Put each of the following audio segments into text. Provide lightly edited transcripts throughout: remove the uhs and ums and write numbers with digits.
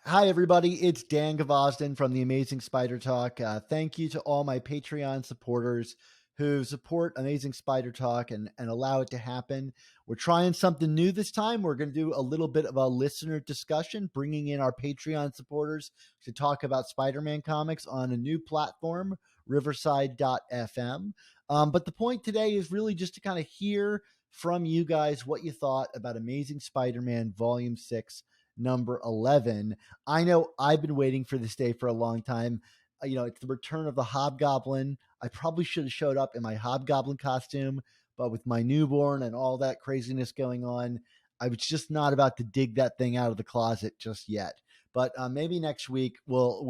Hi, everybody. It's Dan Gvozden from the Amazing Spider Talk. Thank you to all my Patreon supporters who support Amazing Spider Talk and allow it to happen. We're trying something new this time. We're going to do a little bit of a listener discussion, bringing in our Patreon supporters to talk about Spider Man comics on a new platform, Riverside.fm. But the point today is really just to kind of hear from you guys what you thought about Amazing Spider Man Volume 6, number 11. I know I've been waiting for this day for a long time. It's the return of the Hobgoblin. I probably should have showed up in my Hobgoblin costume, but with my newborn and all that craziness going on, I was just not about to dig that thing out of the closet just yet. But maybe next week we'll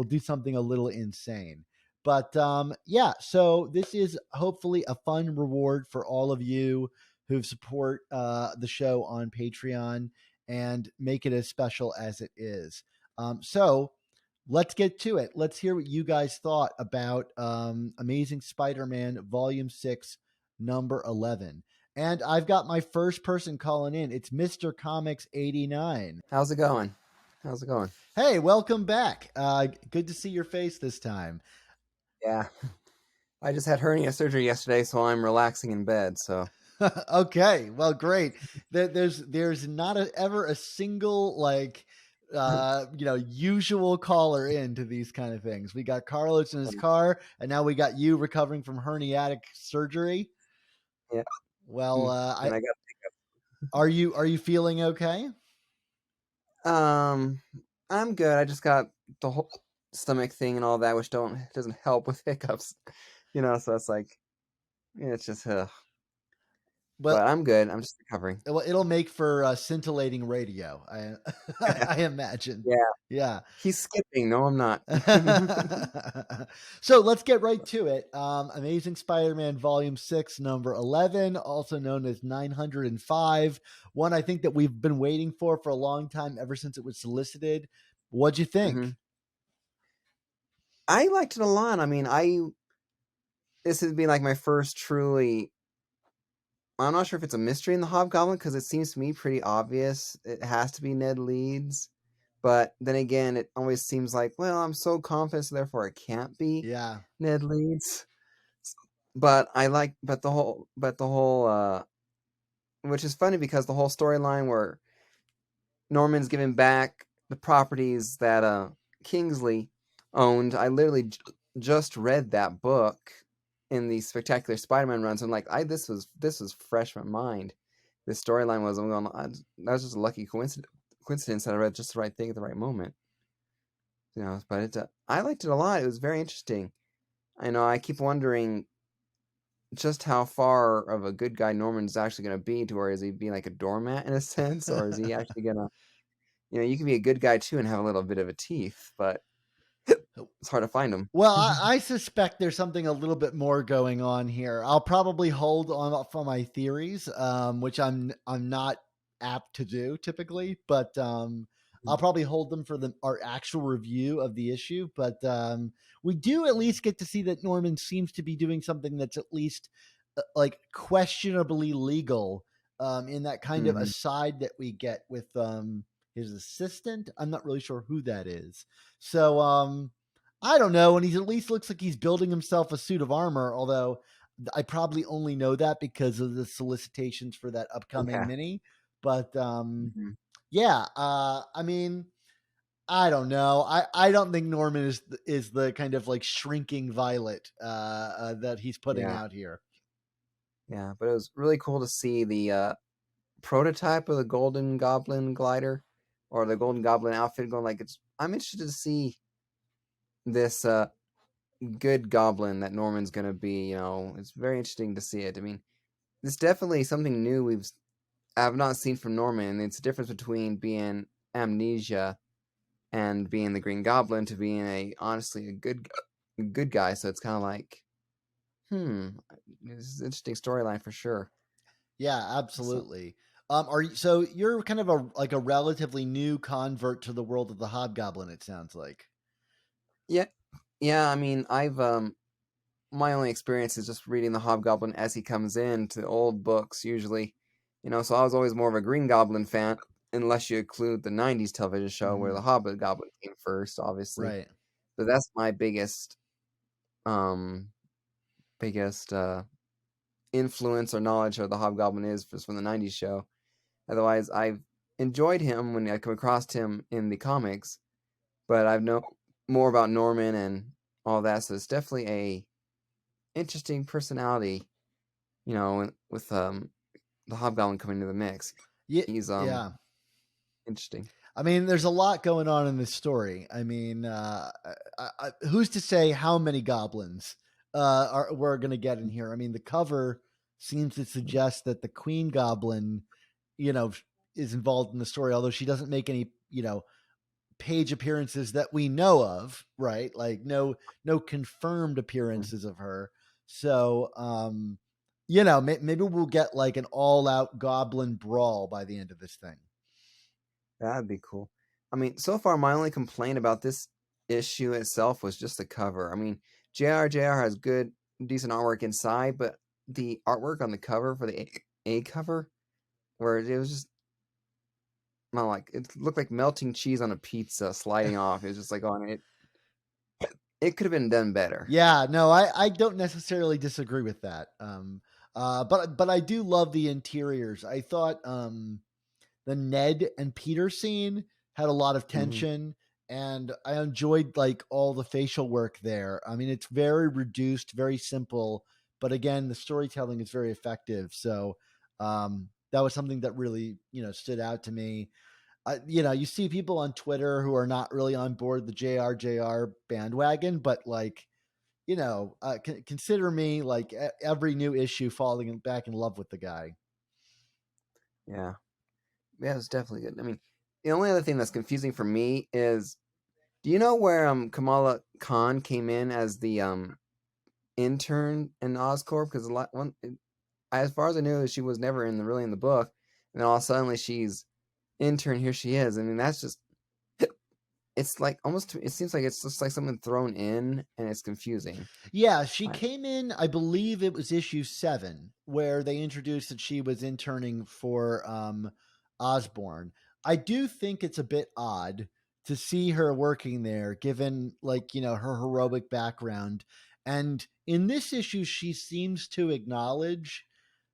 do something a little insane. But yeah, so this is hopefully a fun reward for all of you who support the show on Patreon and make it as special as it is. So let's get to it. Let's hear what you guys thought about Amazing Spider-Man Volume 6, number 11. And I've got my first person calling in. It's Mr. Comics 89. How's it going? How's it going? Hey, welcome back. Good to see your face this time. Yeah. I just had hernia surgery yesterday, so I'm relaxing in bed, so. Okay, well, great. There's not ever a single usual caller into these kind of things. We got Carlos in his car, and now we got you recovering from herniatic surgery. Yeah. Well, And I are you feeling okay? I'm good. I just got the whole stomach thing and all that, which doesn't help with hiccups. So it's like it's just Well, but I'm good. I'm just recovering. it'll make for scintillating radio. I imagine. Yeah. Yeah. He's skipping. No, I'm not. So let's get right to it. Amazing Spider-Man Volume 6, number 11, also known as 905. One I think that we've been waiting for a long time, ever since it was solicited. What'd you think? I liked it a lot. I mean, this has been like my first truly. I'm not sure if it's a mystery in the Hobgoblin because it seems to me pretty obvious. It has to be Ned Leeds. But then again, it always seems like, well, I'm so confident, so therefore it can't be Yeah. Ned Leeds. But the whole, which is funny because the whole storyline where Norman's giving back the properties that Kingsley owned. I literally just read that book in the Spectacular Spider-Man runs. I'm like, this was fresh in my mind. This storyline was. I'm going. That was just a lucky coincidence that I read just the right thing at the right moment. But I liked it a lot. It was very interesting. I know. I keep wondering just how far of a good guy Norman's actually going to be, to where is he being like a doormat in a sense, or is he actually going to, you can be a good guy too and have a little bit of a teeth, but it's hard to find them. Well, I suspect there's something a little bit more going on here. I'll probably hold on for my theories, which I'm not apt to do typically, but I'll probably hold them for our actual review of the issue. But we do at least get to see that Norman seems to be doing something that's at least like questionably legal in that kind of aside that we get with his assistant. I'm not really sure who that is. So I don't know. And he at least looks like he's building himself a suit of armor, although I probably only know that because of the solicitations for that upcoming Okay. mini. But yeah, I mean, I don't know. I don't think Norman is the kind of like shrinking violet that he's putting Yeah. out here. Yeah. But it was really cool to see the prototype of the Golden Goblin glider or the Golden Goblin outfit going like I'm interested to see this good goblin that Norman's going to be. It's very interesting to see it. I mean, it's definitely something new I've not seen from Norman, and it's the difference between being Amnesia and being the Green Goblin to being honestly a good guy. So it's kind of like, this is an interesting storyline for sure. Yeah, absolutely. So you're kind of a relatively new convert to the world of the Hobgoblin, it sounds like. Yeah, yeah. I mean, I've my only experience is just reading the Hobgoblin as he comes in to old books usually. So I was always more of a Green Goblin fan. unless you include the '90s television show where the Mhm. Hobgoblin came first, obviously. Right. But that's my um, biggest influence or knowledge of the Hobgoblin is just from the '90s show. Otherwise, I've enjoyed him when I come across him in the comics, but I've know more about Norman and all that. So it's definitely a interesting personality, with the Hobgoblin coming into the mix. Yeah. He's Yeah. interesting. I mean, there's a lot going on in this story. I mean, who's to say how many goblins we're going to get in here? I mean, the cover seems to suggest that the Queen Goblin, you know, is involved in the story, although she doesn't make any, page appearances that we know of, right? Like no confirmed appearances of her. So, maybe we'll get like an all-out goblin brawl by the end of this thing. That'd be cool. I mean, so far my only complaint about this issue itself was just the cover. I mean, JR has good, decent artwork inside, but the artwork on the cover for the A cover, where it was just not like it looked like melting cheese on a pizza sliding off. It was just like on it. It could have been done better. Yeah, no, I don't necessarily disagree with that. But I do love the interiors. I thought the Ned and Peter scene had a lot of Hmm. tension, and I enjoyed like all the facial work there. I mean, it's very reduced, very simple, but again, the storytelling is very effective. So that was something that really stood out to me. You see people on Twitter who are not really on board the JRJR bandwagon, but like, consider me like every new issue falling back in love with the guy. Yeah, yeah, it's definitely good. I mean, the only other thing that's confusing for me is, do you know where Kamala Khan came in as the intern in Oscorp? Because as far as I knew, she was never really in the book, and then all of a sudden she's intern. Here she is. I mean, that's just it's like almost. It seems like it's just like something thrown in, and it's confusing. Yeah, she Like, came in, I believe it was issue 7, where they introduced that she was interning for Osborne. I do think it's a bit odd to see her working there, given like, her heroic background. And in this issue, she seems to acknowledge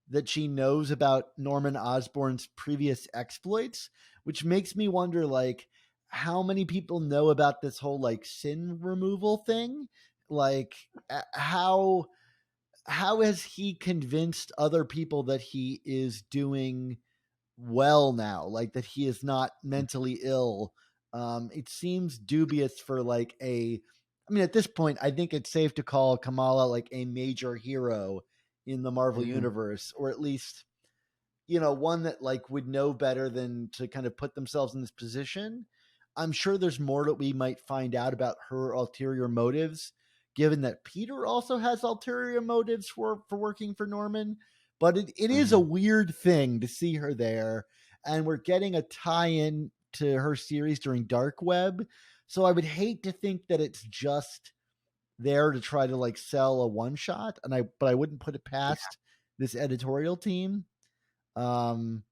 that she knows about Norman Osborn's previous exploits, which makes me wonder like how many people know about this whole like sin removal thing? Like how has he convinced other people that he is doing well now, like that he is not mentally ill? It seems dubious for like I mean, at this point, I think it's safe to call Kamala like a major hero in the Marvel mhm, universe, or at least, one that like would know better than to kind of put themselves in this position. I'm sure there's more that we might find out about her ulterior motives, given that Peter also has ulterior motives for working for Norman. But it is a mhm. weird thing to see her there, and we're getting a tie-in to her series during Dark Web. So I would hate to think that it's just there to try to like sell a one shot, but I wouldn't put it past this editorial team. Um,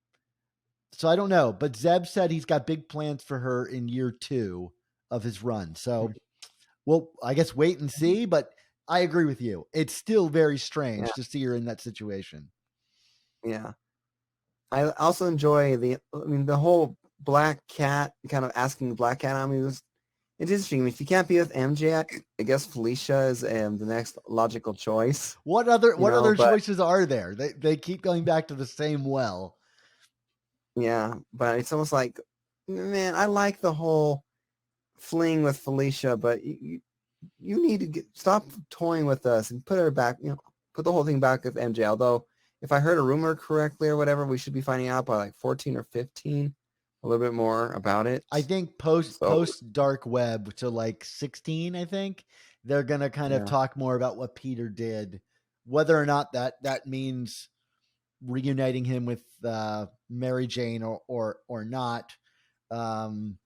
so I don't know, but Zeb said he's got big plans for her in year 2 of his run. So well, I guess wait and see. But I agree with you. It's still very Yeah, strange to see her in that situation. yeah. I also enjoy the whole Black Cat kind of asking Black Cat. I mean, it's interesting. If you can't be with MJ, I guess Felicia is the next logical choice. What other But choices are there? They keep going back to the same well. yeah, but it's almost like, man, I like the whole fling with Felicia, but you need to stop toying with us and put her back. Put the whole thing back with MJ. Although, if I heard a rumor correctly or whatever, we should be finding out by like 14 or 15 a little bit more about it. I think post So post Dark Web to like 16, I think they're gonna kind of yeah, talk more about what Peter did, whether or not that means reuniting him with Mary Jane or not. Um,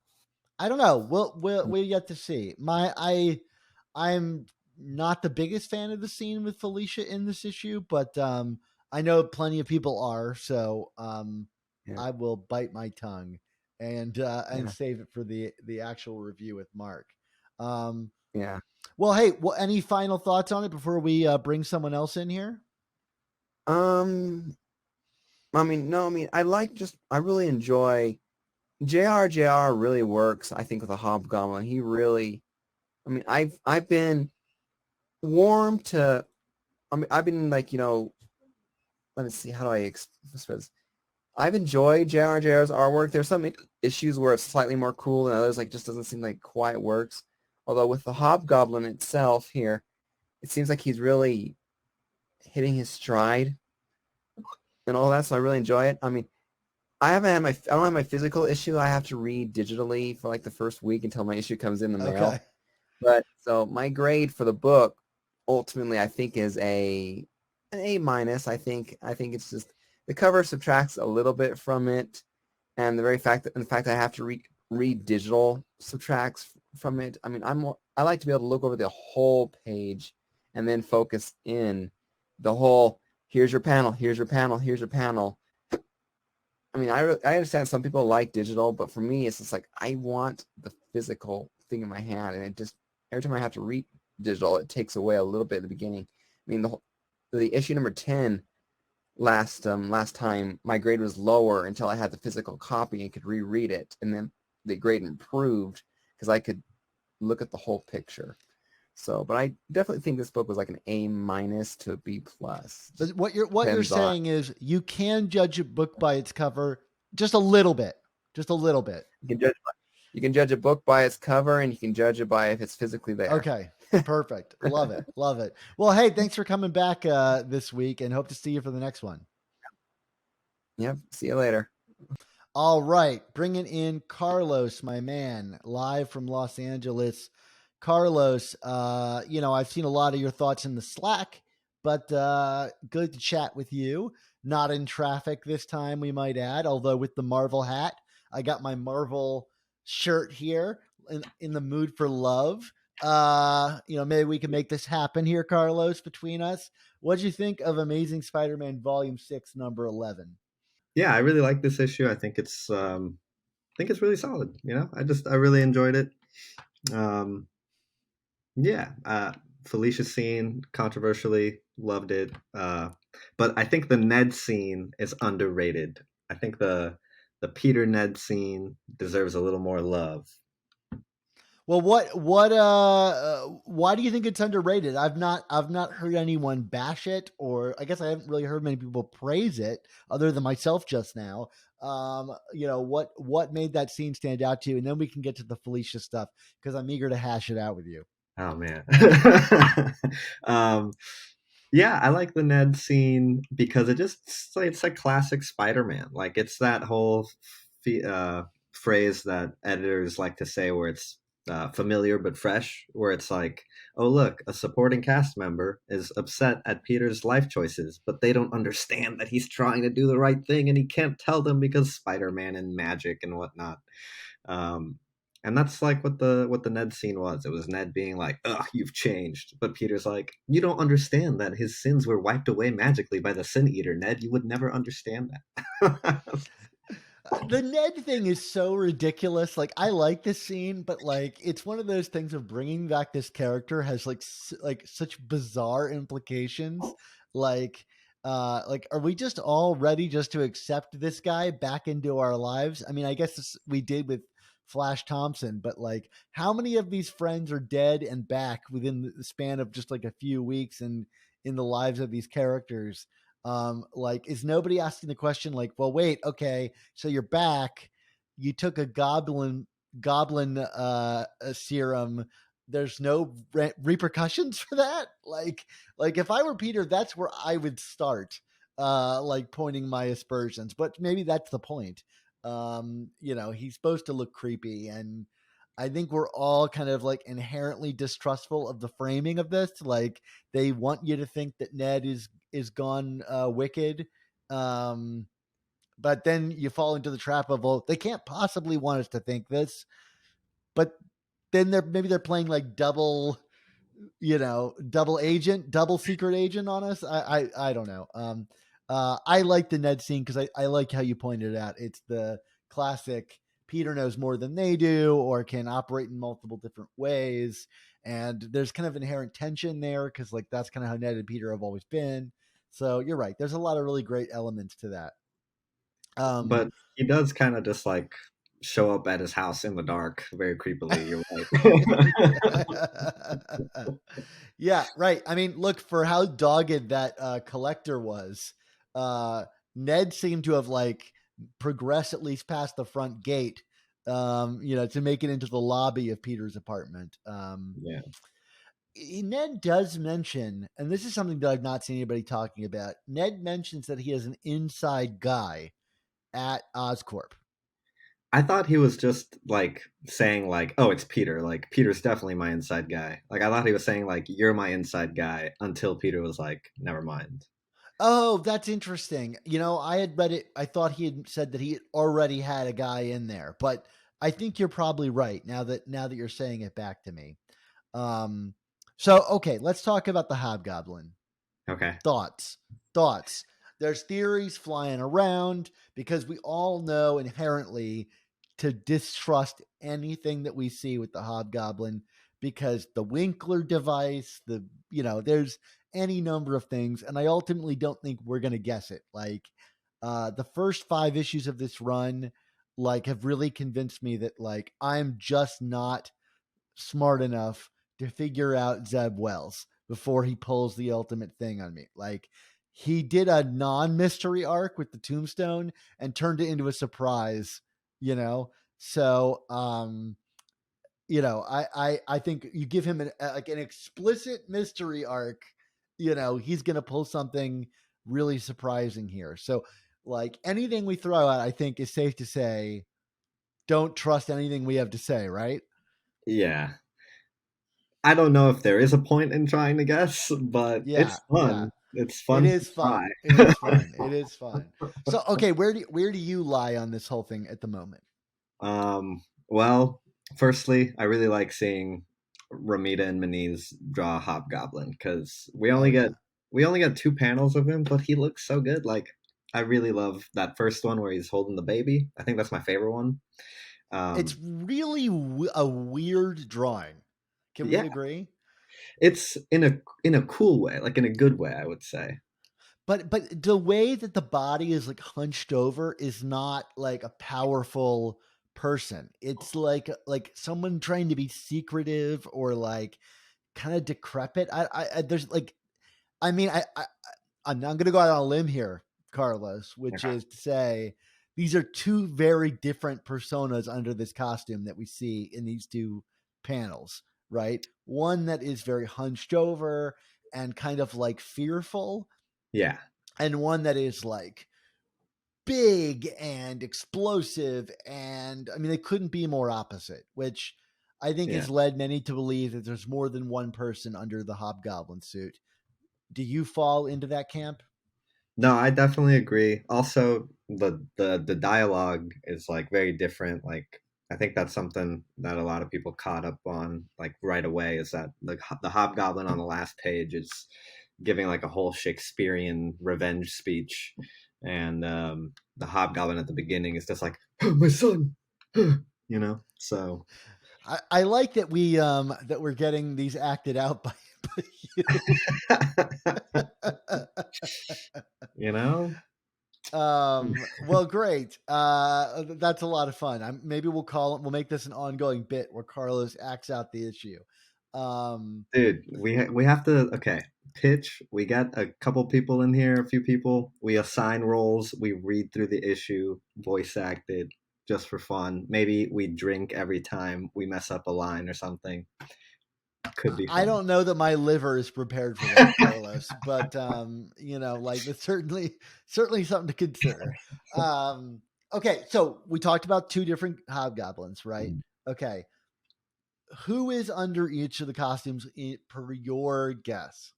I don't know. We'll yet to see. I'm not the biggest fan of the scene with Felicia in this issue, but I know plenty of people are, so yeah, I will bite my tongue. and Yeah. save it for the actual review with Mark. Um, Yeah. well, hey, any final thoughts on it before we bring someone else in here? Um, I mean, no, I mean, I really enjoy JR really works, I think, with a Hobgoblin. He really, I mean, I've been warm to, I mean, I've been like, let me see, how do I express this? I've enjoyed JR's artwork. There's some issues where it's slightly more cool and others like just doesn't seem like quite works. Although with the Hobgoblin itself here, it seems like he's really hitting his stride and all that, so I really enjoy it. I mean, I don't have my physical issue. I have to read digitally for like the first week until my issue comes in the Okay. mail. But so my grade for the book ultimately I think is an A minus. I think it's just the cover subtracts a little bit from it, and the fact that I have to read digital subtracts from it. I mean, I like to be able to look over the whole page and then focus in the whole. Here's your panel. Here's your panel. Here's your panel. I mean, I understand some people like digital, but for me, it's just like I want the physical thing in my hand, and it just every time I have to read digital, it takes away a little bit at the beginning. I mean, the issue number 10 last time, my grade was lower until I had the physical copy and could reread it, and then the grade improved because I could look at the whole picture. So, but I definitely think this book was like an A minus to a B plus. But Just what you're depends on. saying is you can judge a book by its cover just a little bit, just a little bit. You can judge a book by its cover, and you can judge it by if it's physically there. Okay. Perfect. Love it. Love it. Well, hey, thanks for coming back this week and hope to see you for the next one. Yep. See you later. All right. Bringing in Carlos, my man, live from Los Angeles. Carlos, I've seen a lot of your thoughts in the Slack, but good to chat with you. Not in traffic this time, we might add, although with the Marvel hat, I got my Marvel shirt here in the mood for love. Maybe we can make this happen here, Carlos, between us. What do you think of Amazing Spider-Man Volume 6, number 11? Yeah, I really like this issue. I think it's really solid. I really enjoyed it. Um, yeah, Felicia scene controversially loved it. But I think the Ned scene is underrated. I think the Peter Ned scene deserves a little more love. Well, why do you think it's underrated? I've not heard anyone bash it, or I guess I haven't really heard many people praise it other than myself just now. What made that scene stand out to you? And then we can get to the Felicia stuff because I'm eager to hash it out with you. Oh man. um, yeah, I like the Ned scene because it's like classic Spider-Man. Like it's that whole phrase that editors like to say where it's familiar but fresh, where it's like, oh look, a supporting cast member is upset at Peter's life choices, but they don't understand that he's trying to do the right thing and he can't tell them because Spider-Man and magic and whatnot. Um, and that's like what the Ned scene was. It was Ned being like, "Ugh, you've changed," but Peter's like, "You don't understand that his sins were wiped away magically by the Sin Eater, Ned. You would never understand that." The Ned thing is so ridiculous. Like I like this scene, but like it's one of those things of bringing back this character has like such bizarre implications. Like are we just all ready just to accept this guy back into our lives? I mean, I guess we did with Flash Thompson, but like how many of these friends are dead and back within the span of just like a few weeks and in the lives of these characters? Like is nobody asking the question like, well, wait, okay, so you're back, you took a goblin serum, there's no repercussions for that? Like if I were Peter, that's where I would start, like pointing my aspersions, but maybe that's the point. He's supposed to look creepy, and I think we're all kind of like inherently distrustful of the framing of this. Like they want you to think that Ned is gone wicked, um, but then you fall into the trap of, well, they can't possibly want us to think this. But then they're playing like double agent, double secret agent on us. I don't know. I like the Ned scene because I like how you pointed it out. It's the classic Peter knows more than they do or can operate in multiple different ways. And there's kind of inherent tension there because like that's kind of how Ned and Peter have always been. So you're right. There's a lot of really great elements to that. But he does kind of just like show up at his house in the dark very creepily. You're right. Yeah, right. I mean, look, for how dogged that collector was, Ned seemed to have like progressed at least past the front gate, to make it into the lobby of Peter's apartment. Yeah. Ned does mention, and this is something that I've not seen anybody talking about. Ned mentions that he is an inside guy at Oscorp. I thought he was just like saying like, "Oh, it's Peter. Like Peter's definitely my inside guy." Like I thought he was saying like, "You're my inside guy," until Peter was like, "Never mind." Oh, that's interesting. I had read it. I thought he had said that he already had a guy in there, but I think you're probably right now that you're saying it back to me. So okay, let's talk about the Hobgoblin. Okay. Thoughts. There's theories flying around because we all know inherently to distrust anything that we see with the Hobgoblin because the Winkler device, there's any number of things, and I ultimately don't think we're gonna guess it. Like the first 5 issues of this run, like have really convinced me that like I'm just not smart enough to figure out Zeb Wells before he pulls the ultimate thing on me. Like he did a non-mystery arc with the Tombstone and turned it into a surprise, So, I think you give him an explicit mystery arc, he's going to pull something really surprising here. So, like anything we throw out, I think is safe to say, don't trust anything we have to say, right? Yeah. I don't know if there is a point in trying to guess, but it's fun. Yeah. It's fun. It is fun. It is fun. It is fun. So, okay, where do you lie on this whole thing at the moment? Well, firstly, I really like seeing Ramita and Maniz draw Hobgoblin because we only get 2 panels of him, but he looks so good. Like I really love that first one where he's holding the baby. I think that's my favorite one. It's really a weird drawing. Can we agree? It's in a cool way, like in a good way, I would say. But the way that the body is like hunched over is not like a powerful person. It's like someone trying to be secretive or like kind of decrepit. There's like, I mean, I'm going to go out on a limb here, Carlos, which is to say these are 2 very different personas under this costume that we see in these 2 panels, right? One that is very hunched over and kind of like fearful. Yeah. And one that is like big and explosive. And I mean, they couldn't be more opposite, which I think has led many to believe that there's more than one person under the Hobgoblin suit. Do you fall into that camp? No, I definitely agree. Also, the dialogue is like very different. Like I think that's something that a lot of people caught up on like right away is that the Hobgoblin on the last page is giving like a whole Shakespearean revenge speech, and the Hobgoblin at the beginning is just like, oh, my son, So I like that we're getting these acted out by you. Well, great. That's a lot of fun. Maybe we'll make this an ongoing bit where Carlos acts out the issue. Dude, we have to pitch. We got a couple people in here, a few people. We assign roles. We read through the issue, voice acted, just for fun. Maybe we drink every time we mess up a line or something. Could be fun. I don't know that my liver is prepared for that, Carlos, but it's certainly something to consider. Okay, so we talked about 2 different Hobgoblins, right? Okay. Who is under each of the costumes per your guess?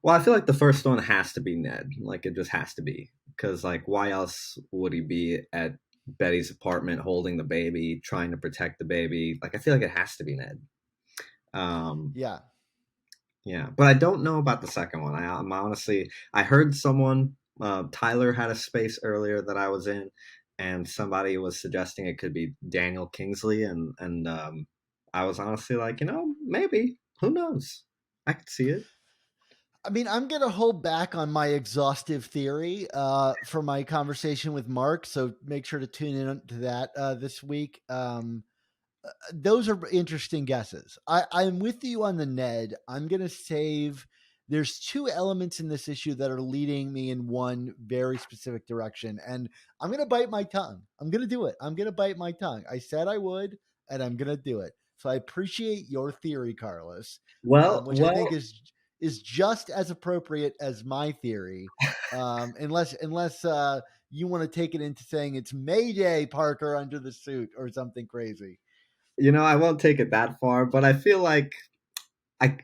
Well, I feel like the first one has to be Ned. Like it just has to be, because like why else would he be at Betty's apartment holding the baby, trying to protect the baby? Like I feel like it has to be Ned. Yeah, but I don't know about the second one. I heard someone, Tyler had a space earlier that I was in, and somebody was suggesting it could be Daniel Kingsley, and I was honestly like, maybe, who knows? I could see it. I mean, I'm going to hold back on my exhaustive theory for my conversation with Mark. So make sure to tune in to that this week. Those are interesting guesses. I'm with you on the Ned. I'm going to save. There's two elements in this issue that are leading me in one very specific direction. And I'm going to bite my tongue. I'm going to do it. I'm going to bite my tongue. I said I would, and I'm going to do it. So I appreciate your theory, Carlos, which I think is just as appropriate as my theory, unless you want to take it into saying it's Mayday Parker under the suit or something crazy. I won't take it that far, but I feel like I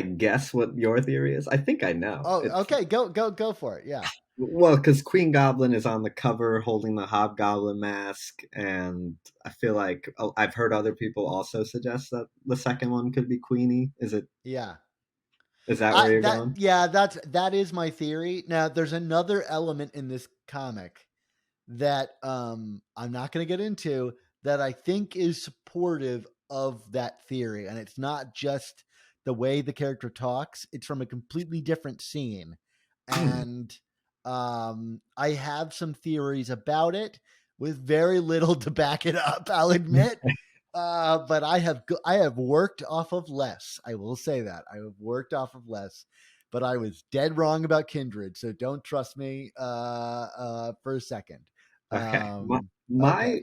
guess what your theory is? I think I know. Oh, okay, go for it. Yeah. Well, because Queen Goblin is on the cover holding the Hobgoblin mask, and I feel like I've heard other people also suggest that the second one could be Queenie. Is it? Yeah. Is that where you're going? Yeah, that is my theory. Now, there's another element in this comic that I'm not going to get into that I think is supportive of that theory, and it's not just the way the character talks; it's from a completely different scene, and I have some theories about it with very little to back it up. I'll admit. But I have worked off of less. I will say that I have worked off of less, but I was dead wrong about Kindred. So don't trust me for a second. Okay.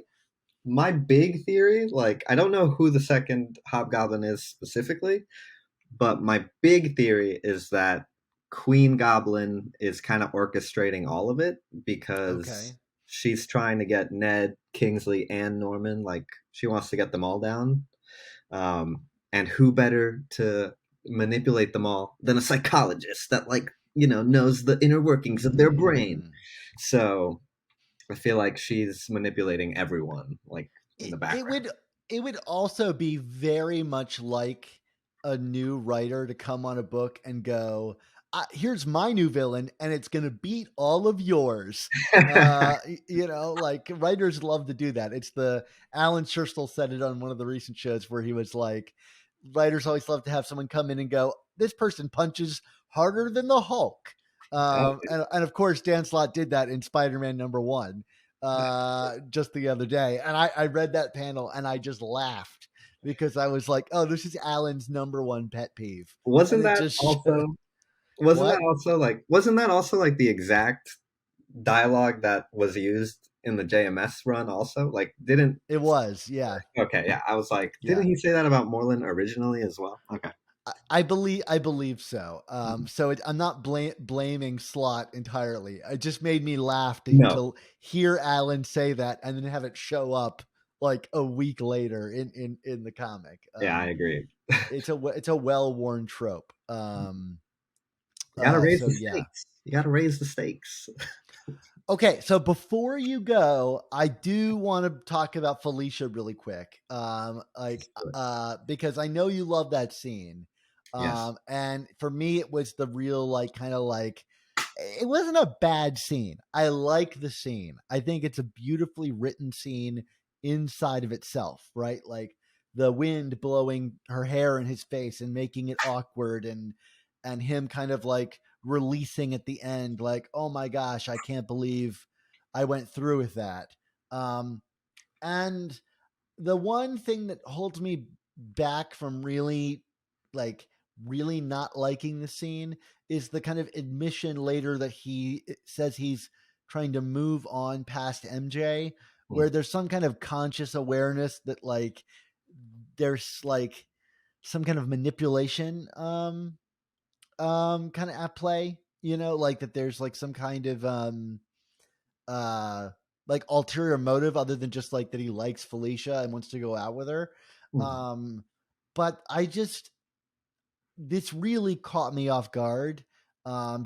My big theory, like I don't know who the second Hobgoblin is specifically, but my big theory is that Queen Goblin is kind of orchestrating all of it because she's trying to get Ned, Kingsley, and Norman. Like she wants to get them all down. And who better to manipulate them all than a psychologist that knows the inner workings of their brain. So I feel like she's manipulating everyone, like in the background. It would also be very much like a new writer to come on a book and go, here's my new villain, and it's going to beat all of yours. Like writers love to do that. It's Alan Scherstl said it on one of the recent shows where he was like, writers always love to have someone come in and go, this person punches harder than the Hulk. And of course, Dan Slott did that in Spider-Man #1 just the other day. And I read that panel and I just laughed because I was like, oh, this is Alan's #1 pet peeve. Wasn't that also like the exact dialogue that was used in the JMS run also? Like it was, yeah. Okay, yeah. I was like, didn't he say that about Moreland originally as well? Okay. I believe so. So I'm not blaming Slott entirely. It just made me laugh to hear Alan say that and then have it show up like a week later in the comic. Yeah, I agree. It's a well-worn trope. You gotta raise the stakes. You gotta raise the stakes. Okay, so before you go, I do want to talk about Felicia really quick, because I know you love that scene. Yes. And for me, it was the real it wasn't a bad scene. I like the scene. I think it's a beautifully written scene inside of itself, right? Like the wind blowing her hair in his face and making it awkward, and him kind of like releasing at the end, like, oh my gosh, I can't believe I went through with that. And the one thing that holds me back from really not liking the scene is the kind of admission later that he says he's trying to move on past MJ, where there's some kind of conscious awareness that like there's like some kind of manipulation kind of at play, like that there's like some kind of like ulterior motive other than just like that he likes Felicia and wants to go out with her. But this really caught me off guard,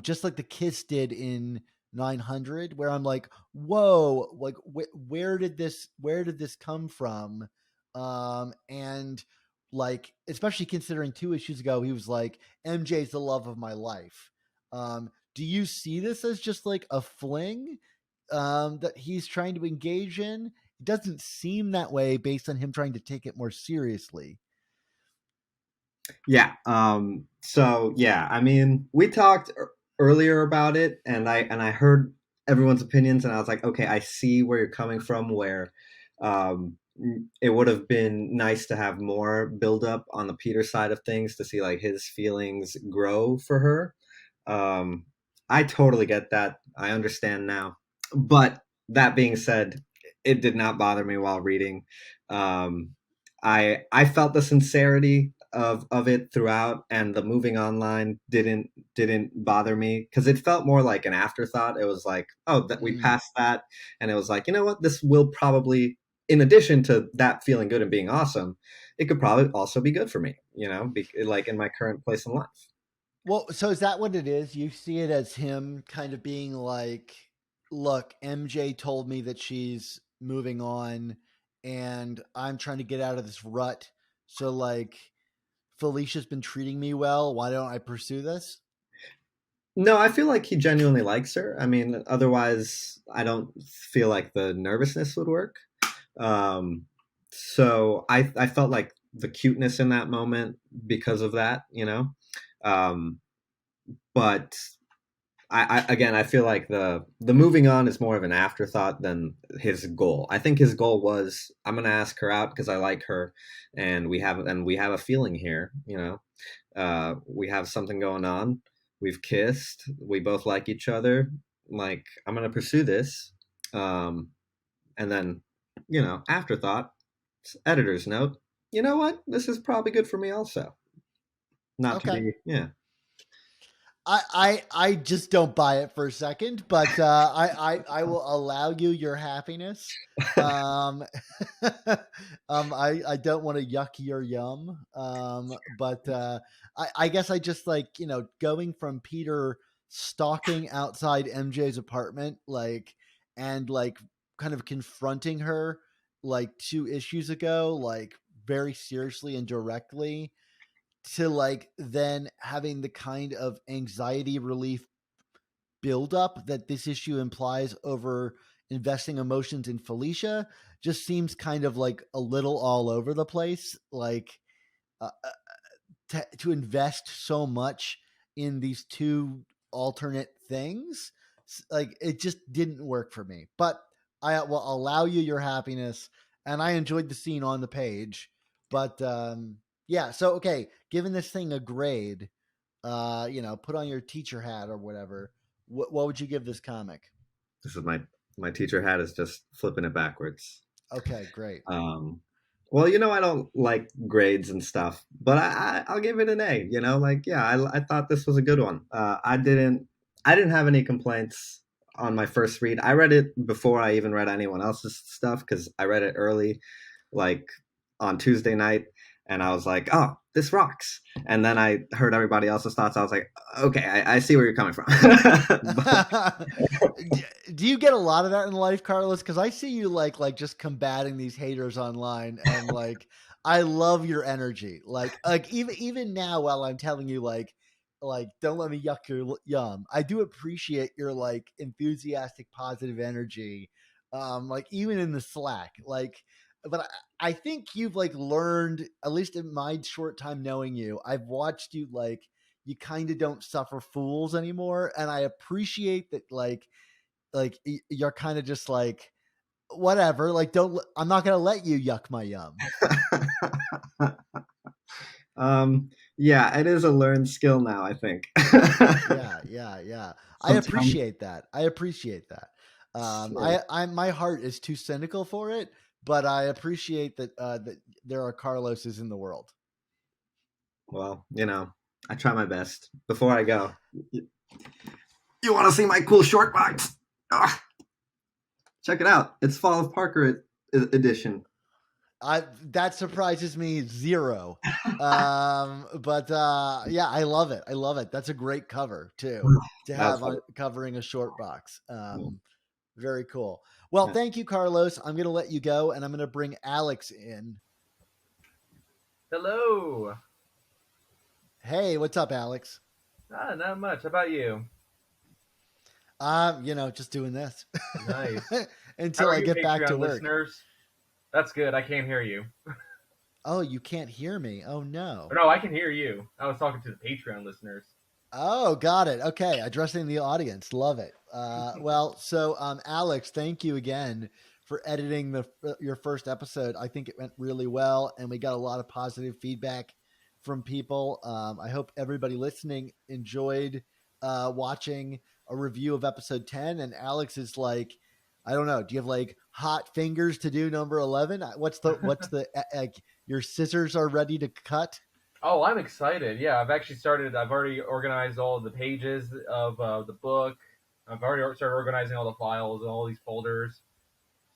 just like the kiss did in 900, where I'm like, whoa, like where did this come from? And like, especially considering 2 issues ago, he was like, MJ's the love of my life. Do you see this as just like a fling? that he's trying to engage in. It doesn't seem that way based on him trying to take it more seriously. Yeah. So yeah, I mean, we talked earlier about it, and I heard everyone's opinions, and I was like, okay, I see where you're coming from. Where um, it would have been nice to have more build up on the Peter side of things to see like his feelings grow for her. Um, I totally get that. I understand now. But that being said, it did not bother me while reading. Um, I felt the sincerity of it throughout, and the moving online didn't bother me because it felt more like an afterthought. It was like, oh, that we passed that, and it was like, you know what, this will probably, in addition to that feeling good and being awesome, it could probably also be good for me, like in my current place in life. Well, so is that what it is? You see it as him kind of being like, look, MJ told me that she's moving on and I'm trying to get out of this rut. So, like, Felicia's been treating me well. Why don't I pursue this? No, I feel like he genuinely likes her. I mean, otherwise, I don't feel like the nervousness would work. Um, so I felt like the cuteness in that moment because of that, Um, but again, I feel like the moving on is more of an afterthought than his goal. I think his goal was, I'm gonna ask her out because I like her, and we have a feeling here. We have something going on. We've kissed. We both like each other. Like, I'm gonna pursue this. And then, afterthought, editor's note. You know what? This is probably good for me also. Not to Okay. be, yeah. I just don't buy it for a second, but I will allow you your happiness. Um, I don't want to yuck your yum. But I guess I just like, going from Peter stalking outside MJ's apartment, like, and like kind of confronting her like 2 issues ago, like very seriously and directly, to like then having the kind of anxiety relief buildup that this issue implies over investing emotions in Felicia just seems kind of like a little all over the place. Like, to invest so much in these two alternate things, like, it just didn't work for me. But I will allow you your happiness, and I enjoyed the scene on the page. But yeah, so okay, giving this thing a grade, put on your teacher hat or whatever. What would you give this comic? This is my teacher hat is just flipping it backwards. Okay, great. Um, well, I don't like grades and stuff, but I'll give it an A. Like, yeah, I thought this was a good one. I didn't have any complaints on my first read. I read it before I even read anyone else's stuff because I read it early, like on Tuesday night, and I was like, oh, this rocks. And then I heard everybody else's thoughts. I was like, okay, I see where you're coming from. But, Do you get a lot of that in life, Carlos? Because I see you like just combating these haters online, and like I love your energy. Like even now, while I'm telling you like don't let me yuck your yum, I do appreciate your like enthusiastic, positive energy. Like even in the Slack, like, but I think you've like learned, at least in my short time knowing you, I've watched you like you kind of don't suffer fools anymore, and I appreciate that. Like you're kind of just like, whatever, like, don't, I'm not gonna let you yuck my yum. yeah, it is a learned skill now, I think. Yeah, I Sometimes, appreciate that. I my heart is too cynical for it, but I appreciate that there are Carloses in the world. well, I try my best. Before I go, you want to see my cool short box? Ah, check it out. It's Fall of Parker edition. That surprises me zero. But yeah, I love it. I love it. That's a great cover too, to That's have what on covering a short box. yeah. Very cool. Well, Yeah. thank you, Carlos. I'm gonna let you go, and I'm gonna bring Alex in. Hello. Hey, what's up, Alex? Not much. How about you? Just doing this Nice. How until are I you, get back to Patreon work. listeners? That's good. I can't hear you. Oh, you can't hear me. Oh no. Or no, I can hear you. I was talking to the Patreon listeners. Oh, got it. Okay, addressing the audience. Love it. Alex, thank you again for editing your first episode. I think it went really well, and we got a lot of positive feedback from people. I hope everybody listening enjoyed watching a review of episode 10. And Alex is like, I don't know. Do you have like hot fingers to do number 11? Your scissors are ready to cut? Oh, I'm excited. Yeah, I've already organized all the pages of the book. I've already started organizing all the files and all these folders.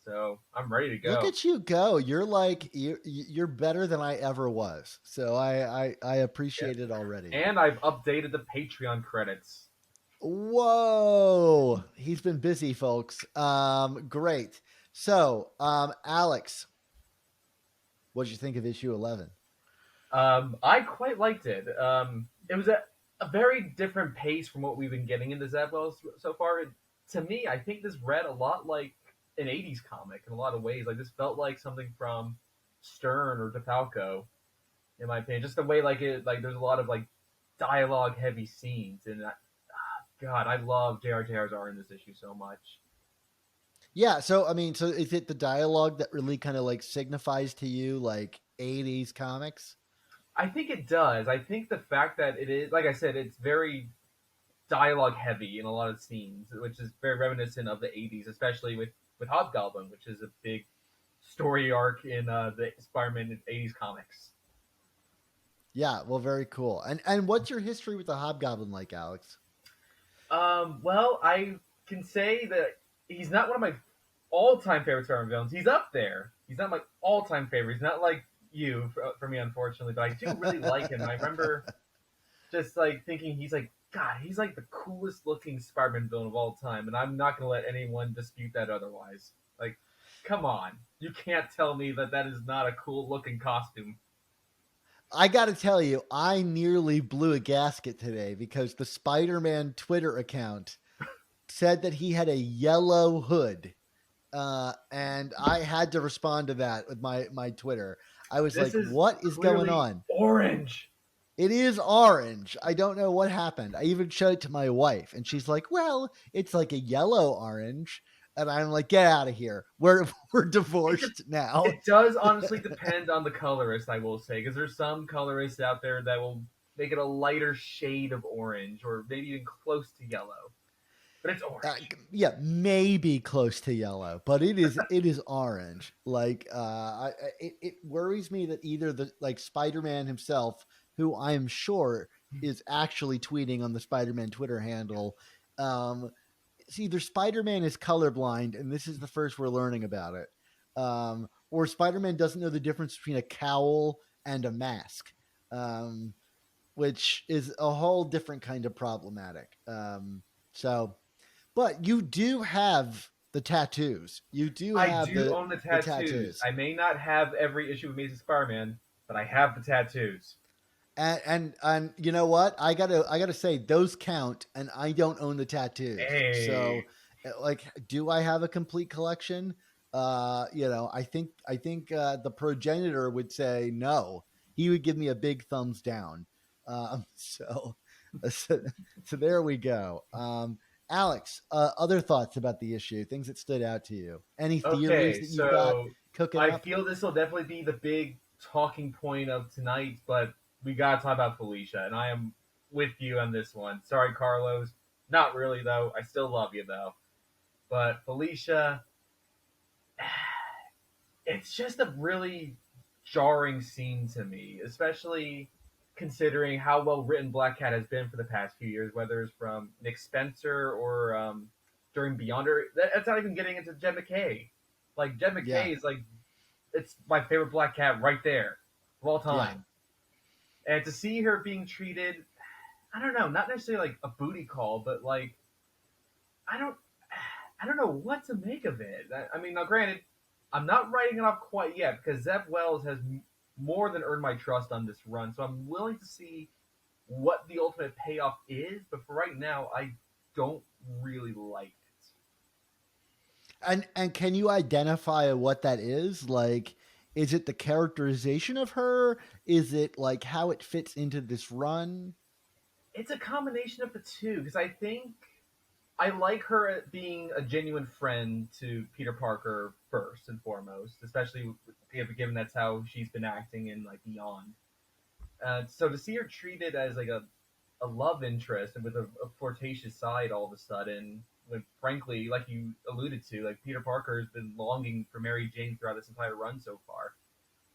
So I'm ready to Look go. at you go. You're like you're better than I ever was. So I appreciate it already. And I've updated the Patreon credits. Whoa. He's been busy, folks. Great. So, Alex, what did you think of issue 11? I quite liked it. It was a very different pace from what we've been getting in the Zapwell so far. To me, I think this read a lot like an 80s comic in a lot of ways. Like, this felt like something from Stern or DeFalco, in my opinion. Just the way, there's a lot of, dialogue heavy scenes. And, God, I love JRJR's art in this issue so much. Yeah, so is it the dialogue that really kind of like signifies to you like 80s comics? I think it does. I think the fact that it is, like I said, it's very dialogue heavy in a lot of scenes, which is very reminiscent of the 80s, especially with Hobgoblin, which is a big story arc in the Spider-Man 80s comics. Yeah, well, very cool. And what's your history with the Hobgoblin like, Alex? Well, I can say that he's not one of my all-time favorite Spider-Man villains. He's up there. He's not my all-time favorite. He's not like you, for me, unfortunately, but I do really like him. I remember just thinking he's God, he's like the coolest looking Spider-Man villain of all time, and I'm not gonna let anyone dispute that otherwise. Like, come on, you can't tell me that is not a cool looking costume. I got to tell you, I nearly blew a gasket today because the Spider-Man Twitter account said that he had a yellow hood. And I had to respond to that with my Twitter. I was This like, is what is going on? Orange. It is orange. I don't know what happened. I even showed it to my wife, and she's like, well, it's like a yellow orange. And I'm like, get out of here. We're divorced now. It does honestly depend on the colorist, I will say, because there's some colorists out there that will make it a lighter shade of orange, or maybe even close to yellow. But it's orange. Yeah, maybe close to yellow, but it is orange. Like, it worries me that either the Spider-Man himself, who I am sure is actually tweeting on the Spider-Man Twitter handle, either Spider-Man is colorblind, and this is the first we're learning about it, or Spider-Man doesn't know the difference between a cowl and a mask, which is a whole different kind of problematic. But you do have the tattoos. You do have I do own the tattoos. I may not have every issue of Amazing Spider-Man, but I have the tattoos. And you know what? I gotta say those count, and I don't own the tattoos. Hey. So, do I have a complete collection? I think the progenitor would say no. He would give me a big thumbs down. So there we go. Alex, other thoughts about the issue, things that stood out to you, any theories that you got cooking up? I feel this will definitely be the big talking point of tonight, but we gotta talk about Felicia, and I am with you on this one. Sorry, Carlos. Not really, though. I still love you, though. But Felicia, it's just a really jarring scene to me, especially considering how well written Black Cat has been for the past few years, whether it's from Nick Spencer or during Beyonder. That's not even getting into Jed MacKay. Like, Jed MacKay is it's my favorite Black Cat right there of all time. Yeah. And to see her being treated, I don't know, not necessarily like a booty call, but I don't know what to make of it. I mean, now granted, I'm not writing it off quite yet because Zeb Wells has more than earned my trust on this run, so I'm willing to see what the ultimate payoff is. But for right now, I don't really liked. And can you identify what that is? Like, is it the characterization of her? Is it like how it fits into this run? It's a combination of the two because I think I like her being a genuine friend to Peter Parker first and foremost, especially given that's how she's been acting in like Beyond. So to see her treated as like a love interest and with a flirtatious side all of a sudden, when frankly, like you alluded to, like Peter Parker has been longing for Mary Jane throughout this entire run so far.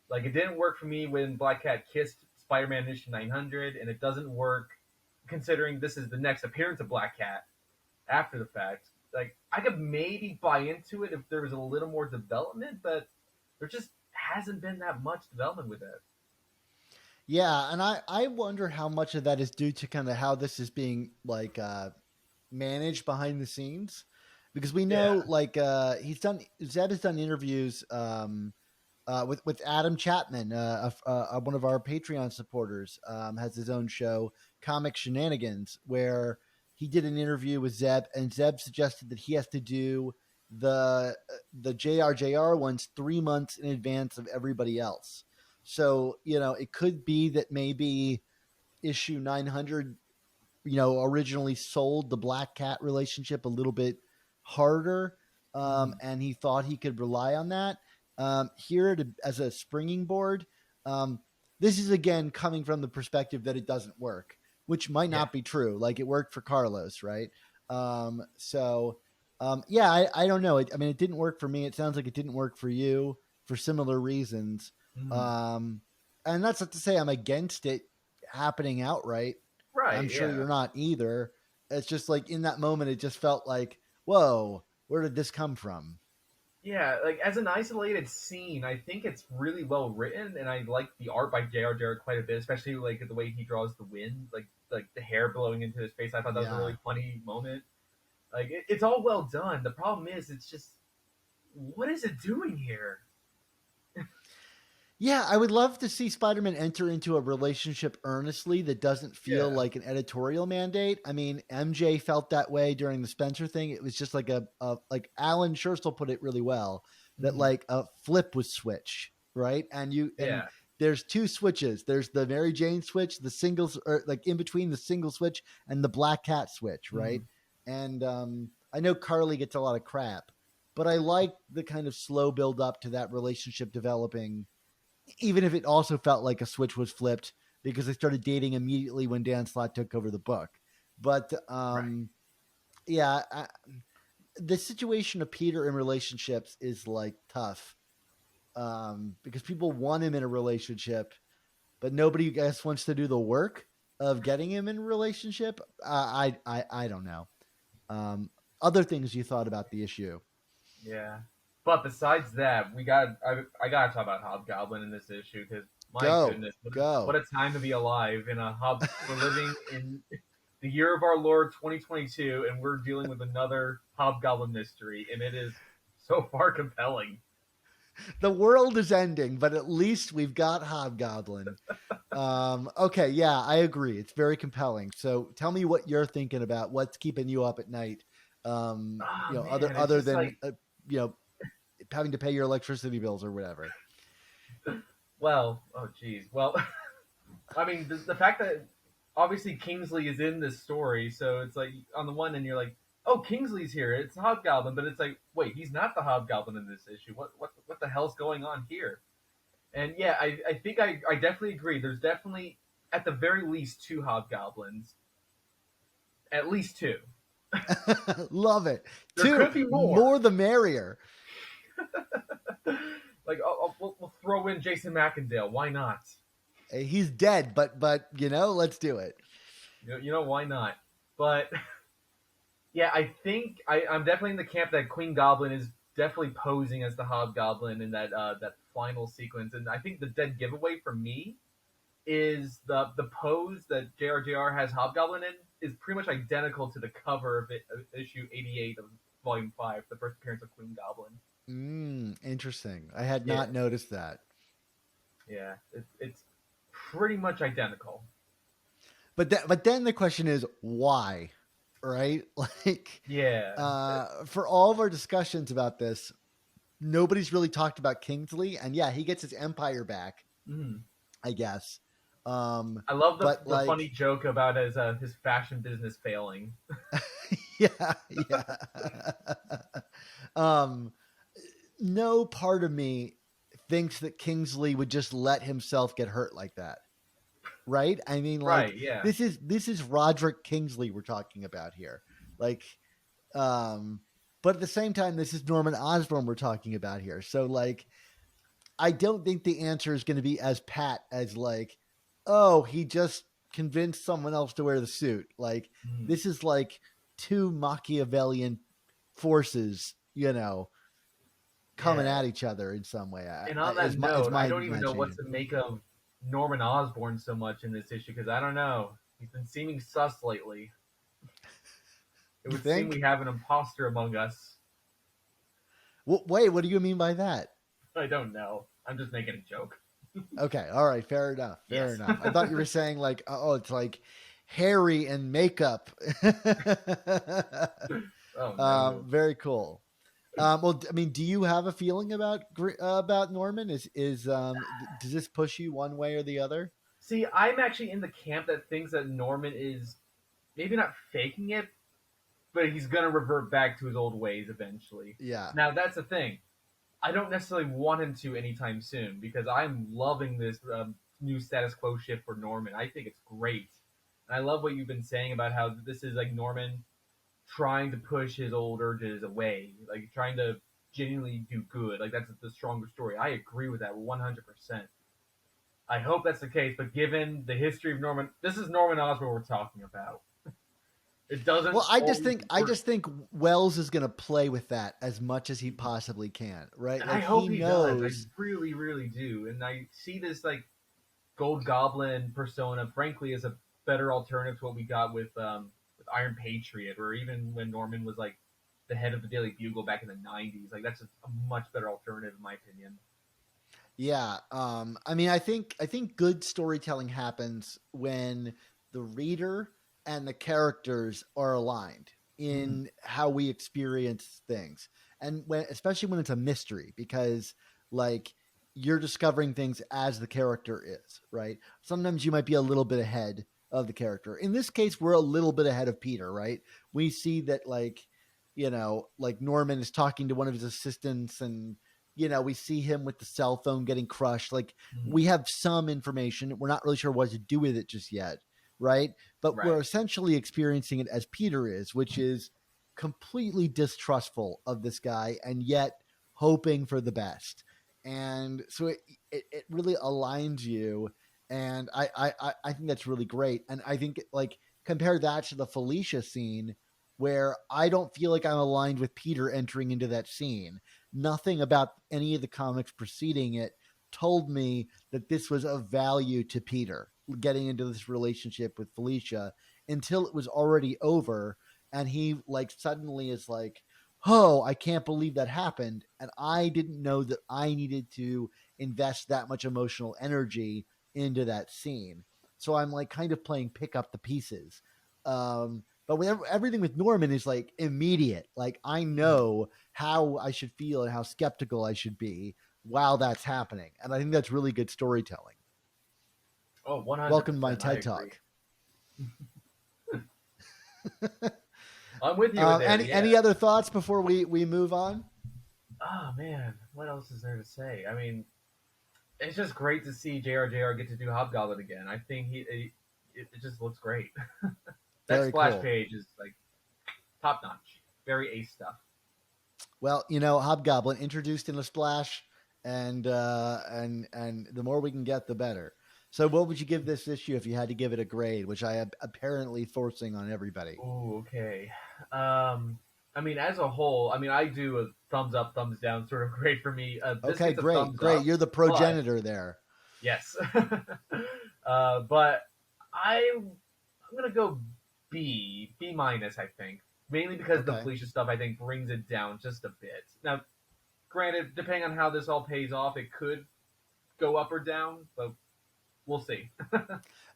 Like it didn't work for me when Black Cat kissed Spider-Man issue 900, and it doesn't work considering this is the next appearance of Black Cat after the fact. Like I could maybe buy into it if there was a little more development, but there just hasn't been that much development with it. Yeah, and I wonder how much of that is due to kind of how this is being like managed behind the scenes, because we know like Zeb has done interviews with Adam Chapman, one of our Patreon supporters, has his own show, Comic Shenanigans, where he did an interview with Zeb, and Zeb suggested that he has to do the JRJR ones 3 months in advance of everybody else. So it could be that maybe issue 900, originally sold the Black Cat relationship a little bit harder, and he thought he could rely on that. Here as a springing board, this is again coming from the perspective that it doesn't work, which might not be true. Like it worked for Carlos, right? I don't know. It didn't work for me. It sounds like it didn't work for you for similar reasons. And that's not to say I'm against it happening outright. Right. I'm sure you're not either. It's just like in that moment, it just felt like, whoa, where did this come from? Yeah, like as an isolated scene, I think it's really well written, and I like the art by J.R. Jarrett quite a bit, especially like the way he draws the wind, like the hair blowing into his face. I thought that was a really funny moment. Like it's all well done. The problem is, it's just what is it doing here? Yeah, I would love to see Spider-Man enter into a relationship earnestly that doesn't feel like an editorial mandate. I mean, MJ felt that way during the Spencer thing. It was just like like Alan Scherzel put it really well, that like a flip was switch, right? And there's two switches. There's the Mary Jane switch, the singles, or like in between the single switch and the Black Cat switch, right? And I know Carly gets a lot of crap, but I like the kind of slow build up to that relationship developing, even if it also felt like a switch was flipped because they started dating immediately when Dan Slott took over the book. But the situation of Peter in relationships is like tough, because people want him in a relationship, but nobody, I guess, wants to do the work of getting him in a relationship. I don't know. Other things you thought about the issue? Yeah. But besides that, I gotta talk about Hobgoblin in this issue because goodness, what a time to be alive in we're living in the year of our Lord 2022, and we're dealing with another Hobgoblin mystery, and it is so far compelling. The world is ending, but at least we've got Hobgoblin. Okay, yeah, I agree. It's very compelling. So tell me what you're thinking about. What's keeping you up at night? Other than having to pay your electricity bills or whatever. Well, oh geez. Well, I mean, the fact that obviously Kingsley is in this story, so it's like on the one end you're like, oh, Kingsley's here. It's Hobgoblin, but it's like, wait, he's not the Hobgoblin in this issue. What the hell's going on here? And yeah, I think I definitely agree. There's definitely at the very least two Hobgoblins. At least two. Love it. There could be more. More the merrier. Like, we'll throw in Jason McIndale. Why not? Hey, he's dead, but let's do it. Why not? But yeah, I think I'm definitely in the camp that Queen Goblin is definitely posing as the Hobgoblin in that final sequence, and I think the dead giveaway for me is the pose that JRJR has Hobgoblin in is pretty much identical to the cover of issue 88 of Volume 5, the first appearance of Queen Goblin. Interesting. I had not noticed that. Yeah, it's pretty much identical. But then the question is, why? right? Like, Yeah. for all of our discussions about this, nobody's really talked about Kingsley, and yeah, he gets his empire back, Mhm. I guess. Um, I love but the like, funny joke about his fashion business failing. yeah, yeah. um, no part of me thinks that Kingsley would just let himself get hurt like that. Right? I mean, like, Right, yeah. this is Roderick Kingsley we're talking about here. Like, but at the same time, this is Norman Osborn we're talking about here. So like, I don't think the answer is going to be as pat as like, oh, he just convinced someone else to wear the suit. Like, Mhm. this is like two Machiavellian forces, coming Yeah. at each other in some way. And on Is that my is note, I my don't even know what imagination. to make of Norman Osborn so much in this issue because I don't know. He's been seeming sus lately. It You would seem we think? have an imposter among us. Wait, what do you mean by that? I don't know. I'm just making a joke. Okay, all right, fair enough, fair Yes. enough. I thought you were saying like, oh, it's like Harry and makeup. Oh no. Very cool. Well, I mean, do you have a feeling about Norman? Does this push you one way or the other? See, I'm actually in the camp that thinks that Norman is maybe not faking it, but he's gonna revert back to his old ways eventually. Yeah, Now that's the thing. I don't necessarily want him to anytime soon because I'm loving this new status quo shift for Norman. I think it's great. And I love what you've been saying about how this is like Norman trying to push his old urges away, like trying to genuinely do good. Like that's the stronger story. I agree with that 100%. I hope that's the case, but given the history of Norman, this is Norman Osborn we're talking about. It doesn't well, I just always think I work. just think Wells is going to play with that as much as he possibly can, right? And I Like, he hope he does. I knows. really, really do. And I see this like Gold Goblin persona, frankly, is a better alternative to what we got with Iron Patriot, or even when Norman was like the head of the Daily Bugle back in the '90s. Like that's a much better alternative, in my opinion. Yeah, I mean, I think good storytelling happens when the reader and the characters are aligned Mm, in how we experience things, and especially when it's a mystery, because like, you're discovering things as the character is, right? Sometimes you might be a little bit ahead of the character. In this case, we're a little bit ahead of Peter, right? We see that, like, like Norman is talking to one of his assistants, and we see him with the cell phone getting crushed. Like, mm, we have some information. We're not really sure what to do with it just yet, right? But we're right. essentially experiencing it as Peter is, which is completely distrustful of this guy and yet hoping for the best. And so it really aligns you. And I think that's really great. And I think, like, compare that to the Felicia scene, where I don't feel like I'm aligned with Peter entering into that scene. Nothing about any of the comics preceding it told me that this was of value to Peter getting into this relationship with Felicia, until it was already over, and he, like, suddenly is like, oh, I can't believe that happened, and I didn't know that I needed to invest that much emotional energy into that scene. So I'm like kind of playing pick up the pieces. But with everything with Norman is like immediate. Like, I Mm. know how I should feel and how skeptical I should be while that's happening. And I think that's really good storytelling. Oh, Welcome to my 100%. I TED agree. Talk. I'm with you there. Any Yeah. other thoughts before we move on? Oh man, what else is there to say? I mean, it's just great to see JRJR get to do Hobgoblin again. I think it just looks great. That Very splash cool. page is like top notch, very ace stuff. Well, Hobgoblin introduced in a splash, and the more we can get, the better. So, what would you give this issue if you had to give it a grade, which I am apparently forcing on everybody? Ooh, okay. I mean, as a whole, I mean, I do a thumbs up, thumbs down sort of grade for me. This Okay, gets a great, thumbs great. up, You're the but progenitor there. yes, but I'm gonna go B minus. I think mainly because the Okay. Felicia stuff I think brings it down just a bit. Now, granted, depending on how this all pays off, it could go up or down, but we'll see.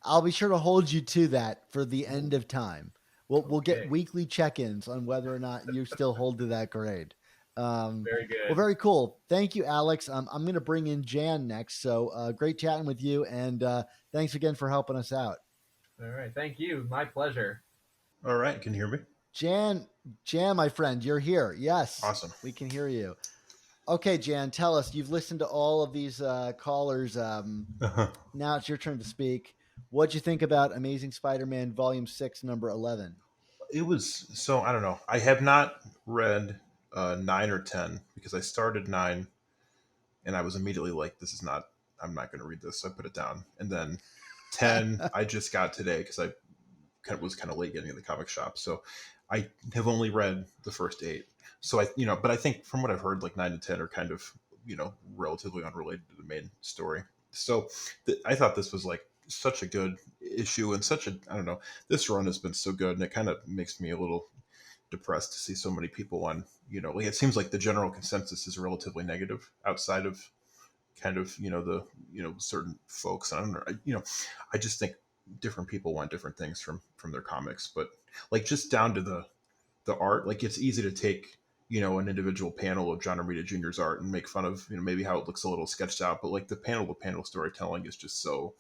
I'll be sure to hold you to that for the end of time. We'll get Okay. weekly check-ins on whether or not you still hold to that grade. Very good. Well, very cool. Thank you, Alex. I'm going to bring in Jan next. So great chatting with you, and thanks again for helping us out. All right. Thank you. My pleasure. All right, can you hear me? Jan, my friend, you're here. Yes, Awesome. we can hear you. Okay, Jan, tell us. You've listened to all of these callers. Now it's your turn to speak. What'd you think about Amazing Spider-Man Volume 6, number 11? It was so I don't know. I have not read 9 or 10 because I started 9 and I was immediately like, "This is not. I'm not going to read this." So I put it down, and then 10 I just got today because I was kind of late getting to the comic shop. So I have only read the first 8. So but I think from what I've heard, like 9 to 10 are kind of relatively unrelated to the main story. So I thought this was like such a good issue and such a I don't know. This run has been so good, and it kind of makes me a little depressed to see so many people on. Like it seems like the general consensus is relatively negative outside of kind of the certain folks. I don't know. I just think different people want different things from their comics, but like just down to the art, like it's easy to take an individual panel of John Romita Jr.'s art and make fun of maybe how it looks a little sketched out, but like the panel to panel storytelling is just so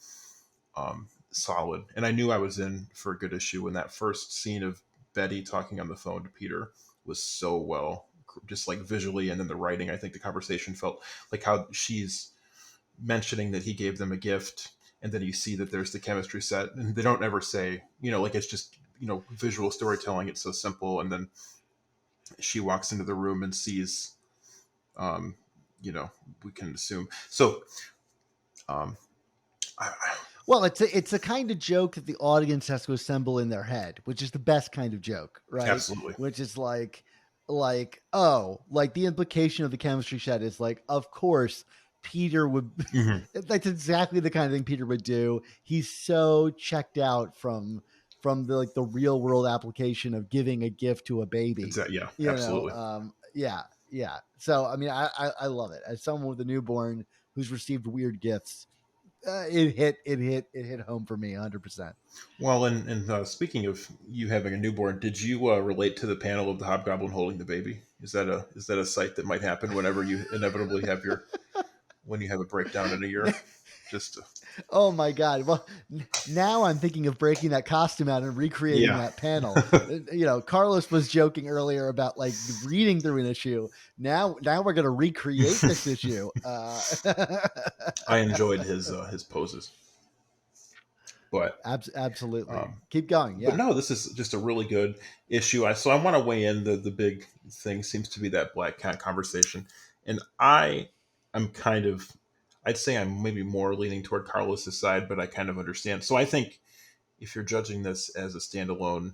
solid. And I knew I was in for a good issue when that first scene of Betty talking on the phone to Peter was so well, just like visually, and then the writing. I think the conversation felt like how she's mentioning that he gave them a gift, and then you see that there's the chemistry set, and they don't ever say, like it's just visual storytelling. It's so simple, and then she walks into the room and sees, we can assume. So, well, it's a kind of joke that the audience has to assemble in their head, which is the best kind of joke, right? Absolutely. Which is like the implication of the chemistry set is like, of course, Peter would. That's exactly the kind of thing Peter would do. He's so checked out from the real world application of giving a gift to a baby. Exactly. Yeah, absolutely. Yeah. So I mean, I love it. As someone with a newborn who's received weird gifts, it hit home for me 100%. Well, and speaking of you having a newborn, did you relate to the panel of the Hobgoblin holding the baby? Is that a sight that might happen whenever you inevitably have when you have a breakdown in a year? Oh my God. Well, now I'm thinking of breaking that costume out and recreating that panel. Carlos was joking earlier about like reading through an issue. Now we're going to recreate this issue. I enjoyed his poses, but absolutely. Keep going. Yeah. But no, this is just a really good issue. So I want to weigh in. The big thing seems to be that Black Cat conversation, and I'm kind of, I'd say I'm maybe more leaning toward Carlos's side, but I kind of understand. So I think if you're judging this as a standalone,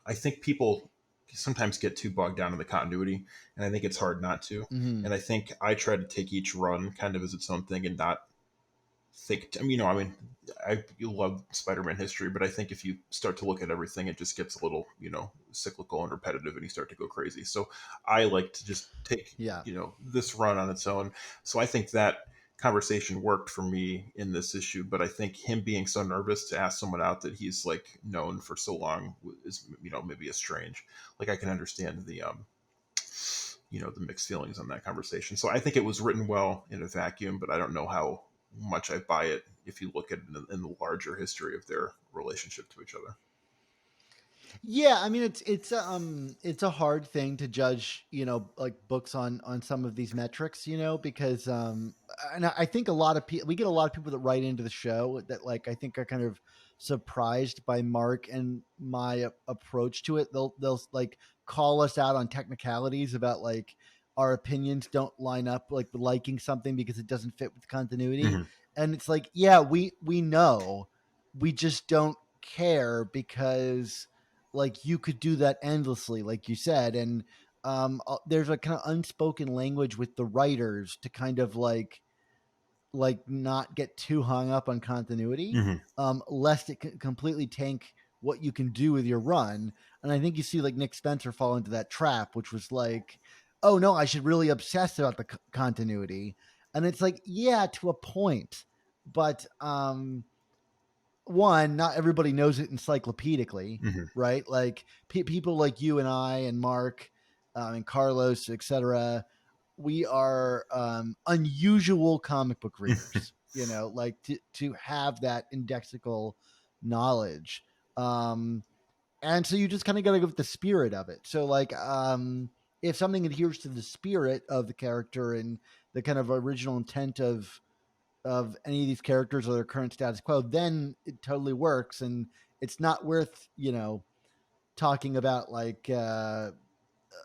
I think people sometimes get too bogged down in the continuity, and I think it's hard not to. Mm-hmm. And I think I try to take each run kind of as its own thing and not think. I love Spider-Man history, but I think if you start to look at everything, it just gets a little, cyclical and repetitive, and you start to go crazy. So I like to just take, this run on its own. So I think that conversation worked for me in this issue, but I think him being so nervous to ask someone out that he's like known for so long is, maybe a strange. Like I can understand the mixed feelings on that conversation. So I think it was written well in a vacuum, but I don't know how much I buy it if you look at it in the larger history of their relationship to each other. Yeah, I mean it's a hard thing to judge, like books on some of these metrics, because and I think we get a lot of people that write into the show that like I think are kind of surprised by Mark and my approach to it. They'll like call us out on technicalities about like our opinions don't line up like liking something because it doesn't fit with continuity. Mm-hmm. And it's like, yeah, we know, we just don't care because like you could do that endlessly, like you said. And there's a kind of unspoken language with the writers to kind of like not get too hung up on continuity, lest it completely tank what you can do with your run. And I think you see like Nick Spencer fall into that trap, which was like, oh no, I should really obsess about the continuity. And it's like, yeah, to a point, but one, not everybody knows it encyclopedically, Mhm. right? Like people like you and I and Mark and Carlos, etc. We are unusual comic book readers, like to have that indexical knowledge. And so you just kind of got to go with the spirit of it. So like, if something adheres to the spirit of the character and the kind of original intent of any of these characters or their current status quo, then it totally works. And it's not worth, talking about like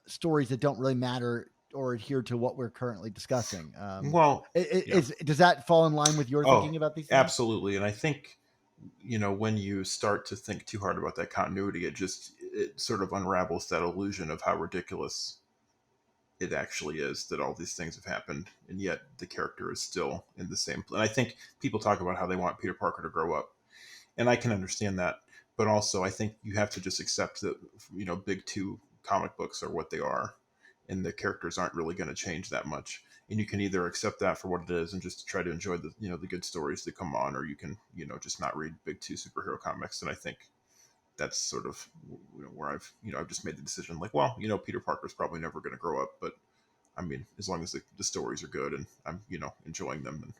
stories that don't really matter or adhere to what we're currently discussing. Well, yeah. Does that fall in line with your Oh, thinking about these things? absolutely. And I think, when you start to think too hard about that continuity, it sort of unravels that illusion of how ridiculous it actually is that all these things have happened, and yet the character is still in the same. And I think people talk about how they want Peter Parker to grow up, and I can understand that. But also, I think you have to just accept that big two comic books are what they are, and the characters aren't really going to change that much. And you can either accept that for what it is and just try to enjoy the good stories that come on, or you can just not read big two superhero comics. And I think that's sort of where I've just made the decision, like, well, Peter Parker's probably never going to grow up, but I mean, as long as the stories are good and I'm enjoying them, then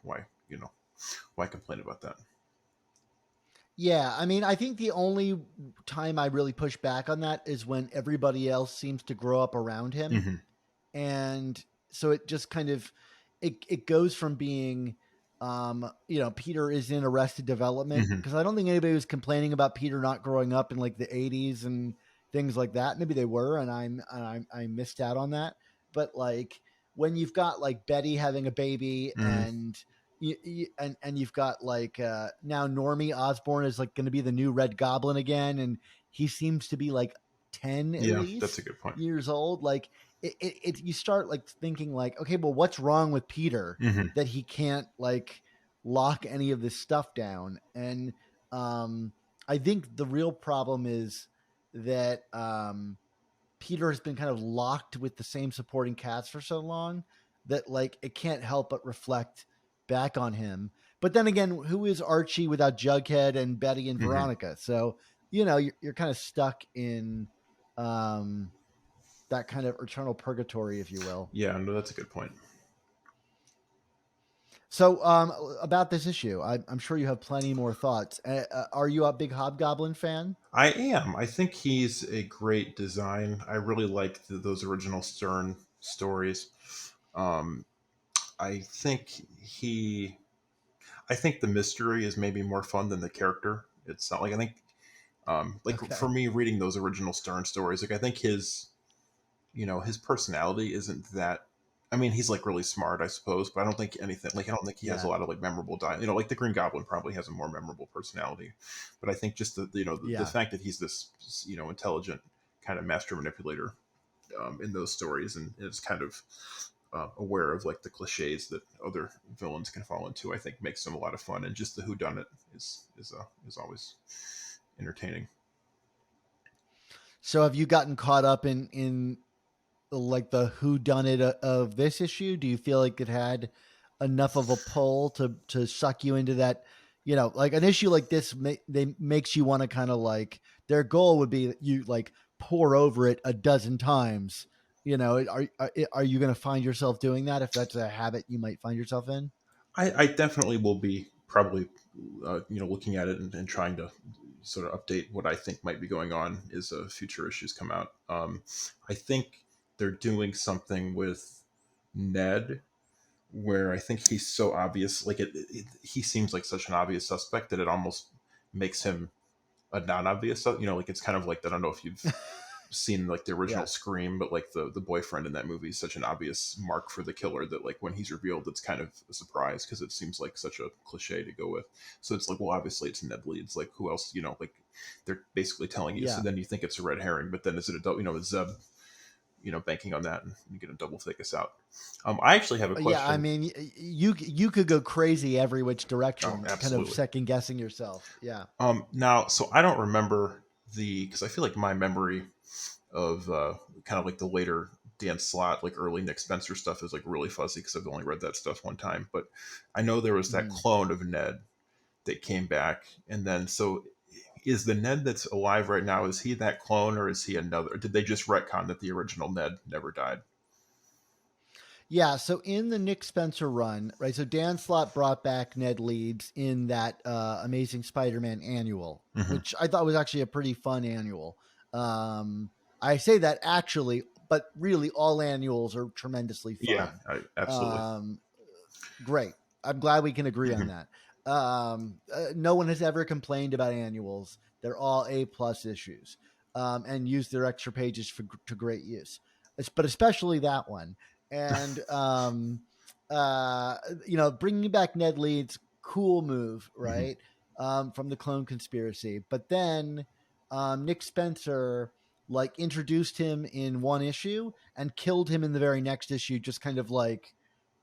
why complain about that? Yeah, I mean, I think the only time I really push back on that is when everybody else seems to grow up around him. Mm-hmm. And so it just kind of it goes from being Peter is in Arrested Development, Mm-hmm. because I don't think anybody was complaining about Peter not growing up in like the 80s and things like that. Maybe they were, and I missed out on that. But like when you've got like Betty having a baby Mm-hmm. and and you've got like now Normie Osborn is like going to be the new Red Goblin again, and he seems to be like 10 at Yeah, least that's a good point. years old. Like you start like thinking like, okay, well, what's wrong with Peter Mm-hmm. that he can't like lock any of this stuff down? And I think the real problem is that Peter has been kind of locked with the same supporting cast for so long that like it can't help but reflect back on him. But then again, who is Archie without Jughead and Betty and Mm-hmm. Veronica? So you're kind of stuck in that kind of eternal purgatory, if you will. Yeah, no, that's a good point. So about this issue, I'm sure you have plenty more thoughts. Are you a big Hobgoblin fan? I am. I think he's a great design. I really like those original Stern stories. Um, I think I think the mystery is maybe more fun than the character. It's not like I think, Okay. for me, reading those original Stern stories, like I think his personality isn't that. I mean, he's like really smart, I suppose, but I don't think anything like I don't think he has a Yeah. lot of like memorable dialogue. Like the Green Goblin probably has a more memorable personality, but I think just the Yeah. fact that he's this intelligent kind of master manipulator in those stories and is kind of aware of like the cliches that other villains can fall into, I think makes them a lot of fun. And just the whodunit is always entertaining. So have you gotten caught up in like the whodunit of this issue? Do you feel like it had enough of a pull to suck you into that? Like an issue like this, they makes you want to kind of like, their goal would be that you like pour over it a dozen times. Are you going to find yourself doing that if that's a habit you might find yourself in? I definitely will be probably looking at it and trying to sort of update what I think might be going on as future issues come out. I think they're doing something with Ned where I think he's so obvious, like he seems like such an obvious suspect that it almost makes him a non-obvious. Like it's kind of like, I don't know if you've seen like the original Yeah. Scream, but like the boyfriend in that movie is such an obvious mark for the killer that like when he's revealed, it's kind of a surprise because it seems like such a cliche to go with. So it's like, well, obviously it's Ned Leeds. Like who else? Like they're basically telling you. Yeah. So then you think it's a red herring, but then is it is Zeb? Banking on that, and you're going to double take us out. I actually have a question. Yeah, I mean, you could go crazy every which direction, kind of absolutely. second guessing yourself. Yeah. Now, so I don't remember because I feel like my memory of kind of like the later Dan Slott, like early Nick Spencer stuff is like really fuzzy because I've only read that stuff one time. But I know there was that clone of Ned that came back, and then so is the Ned that's alive right now? Is he that clone, or is he another? Did they just retcon that the original Ned never died? Yeah, so in the Nick Spencer run, right? So Dan Slott brought back Ned Leeds in that Amazing Spider-Man annual, Mhm. which I thought was actually a pretty fun annual. I say that actually, but really all annuals are tremendously fun. Yeah, absolutely. Great. I'm glad we can agree on Mhm. that. No one has ever complained about annuals. They're all A+ issues, and use their extra pages to great use. But especially that one. And bringing back Ned Leeds, cool move, right? From the Clone Conspiracy. But then Nick Spencer like introduced him in one issue and killed him in the very next issue, just kind of like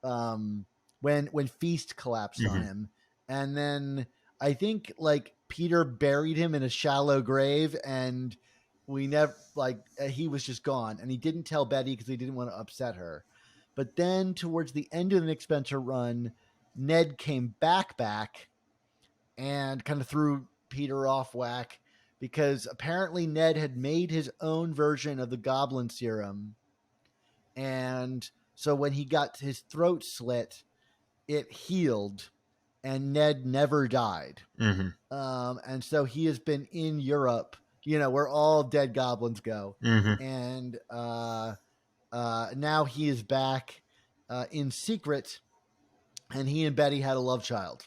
when Feast collapsed on Mhm. him. And then I think like Peter buried him in a shallow grave, and we never he was just gone, and he didn't tell Betty because he didn't want to upset her. But then towards the end of the Nick Spencer run, Ned came back and kind of threw Peter off whack, because apparently Ned had made his own version of the goblin serum, and so when he got his throat slit, it healed, and Ned never died. Mhm. And so he has been in Europe, where all dead goblins go, Mhm. and now he is back in secret, and he and Betty had a love child.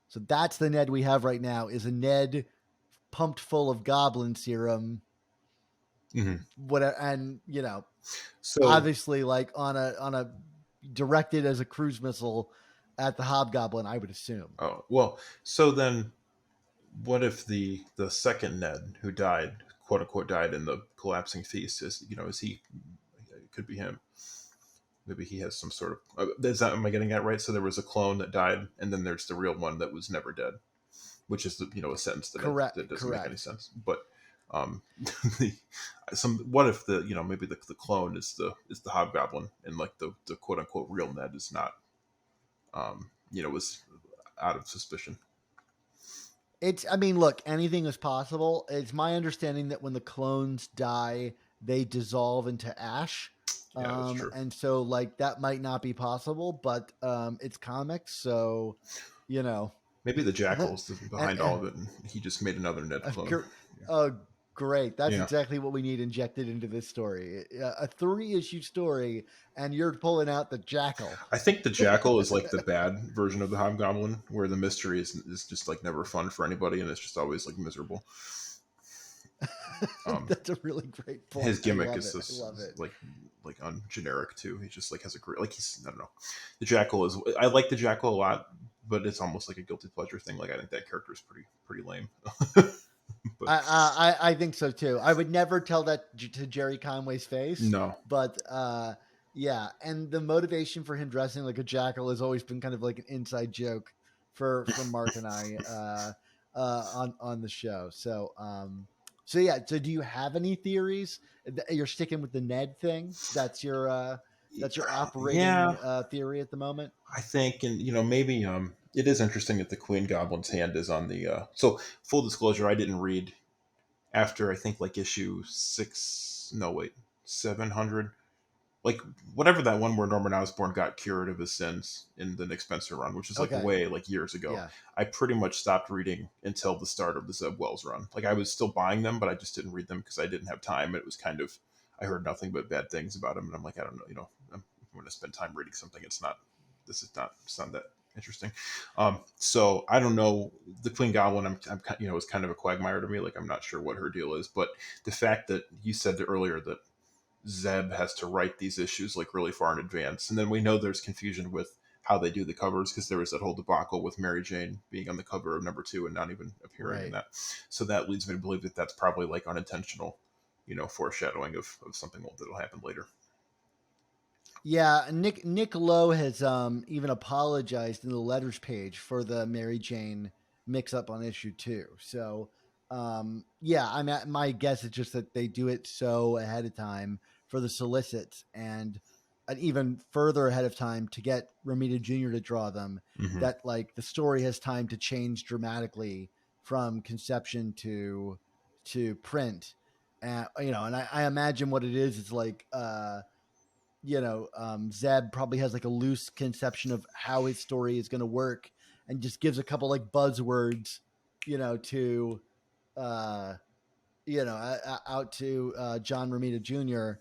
So that's the Ned we have right now, is a Ned pumped full of goblin serum. Mhm. And So obviously like on a directed as a cruise missile at the Hobgoblin, I would assume. oh well. So then, what if the second Ned who died, quote unquote, died in the collapsing feast? Is he? It could be him. Maybe he has some sort of. Am I getting that right? So there was a clone that died, and then there's the real one that was never dead, which is a sentence that doesn't make any Correct. sense. But um, the what if maybe the clone is the Hobgoblin, and like the quote unquote real Ned is not was out of suspicion. I mean, look, anything is possible. It's my understanding that when the clones die, they dissolve into ash. Yeah, that's true. And so like that might not be possible, but it's comics, so you know. Maybe the Jackal's and, behind all of it, and he just made another Ned clone. Oh, great. That's Yeah. exactly what we need injected into this story. A 3-issue story, and you're pulling out the Jackal. I think the Jackal is like the bad version of the Hobgoblin, where the mystery is just like never fun for anybody, and it's just always like miserable. That's a really great point. His gimmick I love it. like on generic too. He just like has a great I don't know. The Jackal is I like the Jackal a lot, but it's almost like a guilty pleasure thing. Like I think that character is pretty lame. But, I think so too. I would never tell that to Jerry Conway's face. No, but yeah, and the motivation for him dressing like a jackal has always been kind of like an inside joke from Mark and I on the show. So yeah. So do you have any theories? You're sticking with the Ned thing. That's your operating theory at the moment. I think, and maybe it is interesting that the Queen Goblin's hand is on the. So full disclosure, I didn't read after I think like issue 6. No, wait, 700. Like whatever that one where Norman Osborn got cured of his sins in the Nick Spencer run, which is like way like years ago. Yeah. I pretty much stopped reading until the start of the Zeb Wells run. Like I was still buying them, but I just didn't read them because I didn't have time. It was kind of I heard nothing but bad things about him, and I'm like, I don't know, I'm going to spend time reading something. It's not that interesting. So I don't know. The Queen Goblin, I'm is kind of a quagmire to me. Like I'm not sure what her deal is, but the fact that you said earlier that Zeb has to write these issues like really far in advance, and then we know there's confusion with how they do the covers because there was that whole debacle with Mary Jane being on the cover of #2 and not even appearing in that. So that leads me to believe that that's probably like unintentional, foreshadowing of something that'll happen later. Yeah, Nick Lowe has even apologized in the letters page for the Mary Jane mix-up on issue 2. So, yeah, my guess is just that they do it so ahead of time for the solicits, and an even further ahead of time to get Romita Jr. to draw them, Mhm. that like the story has time to change dramatically from conception to print. And and I imagine what it is like Zeb probably has like a loose conception of how his story is going to work, and just gives a couple like buzzwords, to out to John Romita Jr.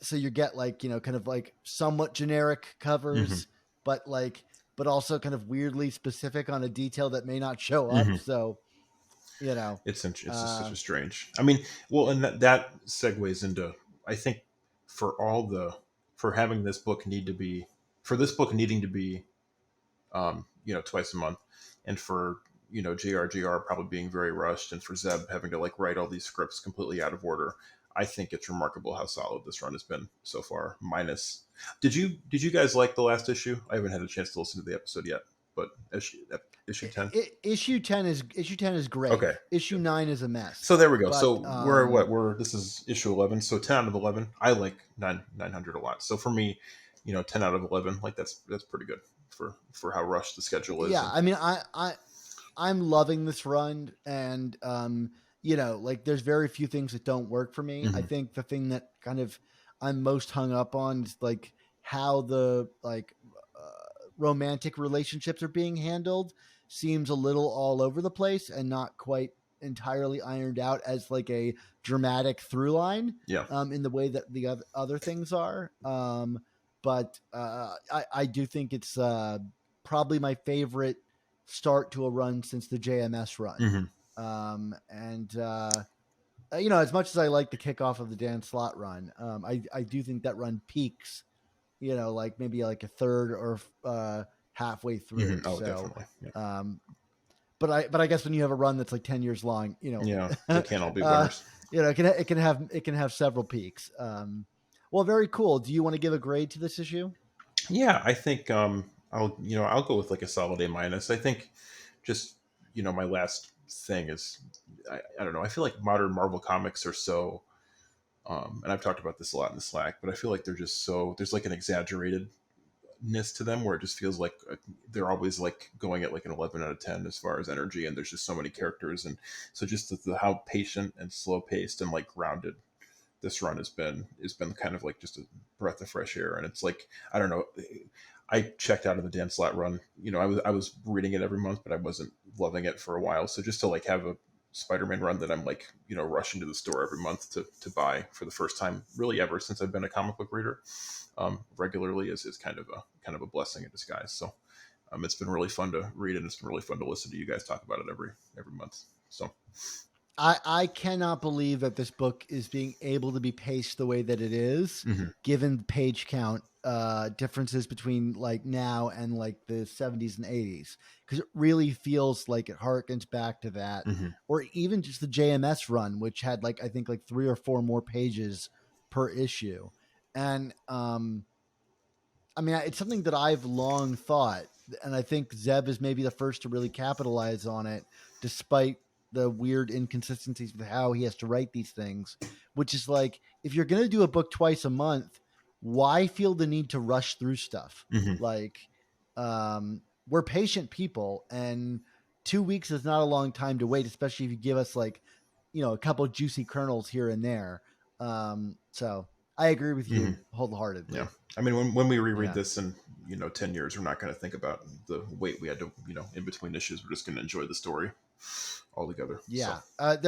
So you get like kind of like somewhat generic covers, but also kind of weirdly specific on a detail that may not show up. Mhm. So It's just such uh, a strange. I mean, well, and that segues into, I think, for having this book need to be for this book needing to be twice a month, and for JRJR probably being very rushed, and for Zeb having to like write all these scripts completely out of order. I think it's remarkable how solid this run has been so far. Minus, did you guys like the last issue? I haven't had a chance to listen to the episode yet, but issue 10. issue 10 is great. Okay. Issue 9 is a mess. So there we go. But, So this is issue 11. So 10 out of 11. I like 900 a lot. So for me, 10 out of 11, like that's pretty good for how rushed the schedule is. Yeah, I mean, I'm loving this run, and like there's very few things that don't work for me. I Mhm. think the thing that kind of I'm most hung up on is like how the romantic relationships are being handled seems a little all over the place and not quite entirely ironed out as like a dramatic through line. Yeah. In the way that the other things are. But I do think it's probably my favorite start to a run since the JMS run. Mhm. As much as I like the kickoff of the Dan Slott run, I do think that run peaks, like maybe like a third or halfway through. Mhm. Oh, So, definitely. Yeah. but I guess when you have a run that's like 10 years long, Yeah, they can't all be uh, winners. it can have several peaks. Well, very cool. Do you want to give a grade to this issue? Yeah, I think I'll go with like a solid A minus. I think just my last thing is I don't know. I feel like modern Marvel comics are so and I've talked about this a lot in the Slack, but I feel like they're just so there's like an exaggeratedness to them where it just feels like they're always like going at like an 11 out of 10 as far as energy, and there's just so many characters, and so just how patient and slow paced and like grounded this run has been kind of like just a breath of fresh air. And it's like, I don't know, I checked out of the Dan Slott run. I was reading it every month, but I wasn't loving it for a while. So just to like have a Spider-Man run that I'm like rushing to the store every month to buy for the first time really ever since I've been a comic book reader regularly is kind of a blessing in disguise. So it's been really fun to read, and it's been really fun to listen to you guys talk about it every month. So I cannot believe that this book is being able to be paced the way that it is, Mhm. given the page count differences between like now and like the 70s and 80s, because it really feels like it harkens back to that. Mhm. Or even just the JMS run, which had like I think like 3 or 4 more pages per issue. And I mean, it's something that I've long thought, and I think Zeb is maybe the first to really capitalize on it, despite the weird inconsistencies with how he has to write these things, which is like, if you're going to do a book twice a month, why feel the need to rush through stuff? Mhm. Like, we're patient people, and 2 weeks is not a long time to wait, especially if you give us like, a couple juicy kernels here and there. So I agree with you wholeheartedly. Yeah. I mean, when we reread Yeah. this in 10 years, we're not going to think about the wait we had to in between issues. We're just going to enjoy the story all together. Yeah. So,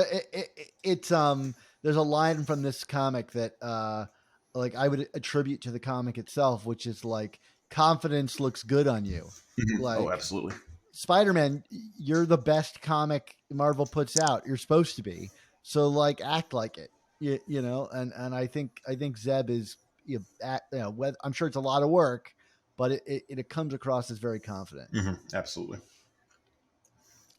It's there's a line from this comic that like I would attribute to the comic itself, which is like, confidence looks good on you. Like, oh, absolutely. Spider-Man, you're the best comic Marvel puts out. You're supposed to be. So like, act like it. And I think Zeb is I'm sure it's a lot of work, but it comes across as very confident. Absolutely.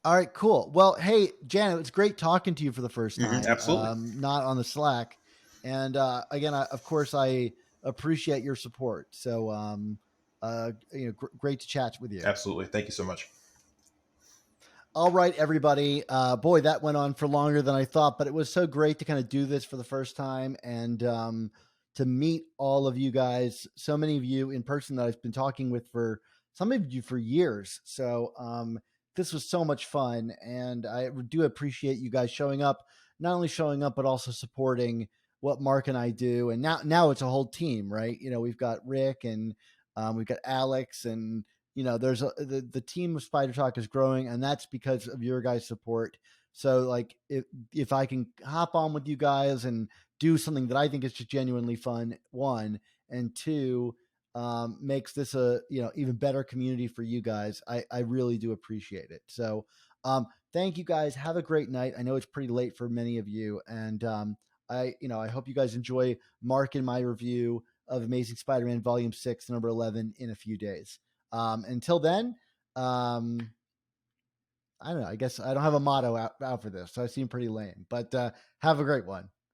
All right, cool. Well, hey, Janet, it's great talking to you for the first time. Absolutely. Not on the Slack. And again, of course, I appreciate your support. So, great to chat with you. Absolutely. Thank you so much. All right, everybody. Boy, that went on for longer than I thought, but it was so great to kind of do this for the first time and to meet all of you guys, so many of you in person that I've been talking with for some of you for years. So this was so much fun, and I do appreciate you guys showing up, not only showing up, but also supporting what Mark and I do. And now it's a whole team, right? We've got Rick and we've got Alex, and there's the team of Spider Talk is growing, and that's because of your guys' support. So like if I can hop on with you guys and do something that I think is just genuinely fun, one, and two, makes this a even better community for you guys, I really do appreciate it. So thank you guys. Have a great night. I know it's pretty late for many of you, and I hope you guys enjoy Mark and my review of Amazing Spider-Man Volume 6, number 11 in a few days. Until then, I don't know. I guess I don't have a motto out for this, so I seem pretty lame. But have a great one.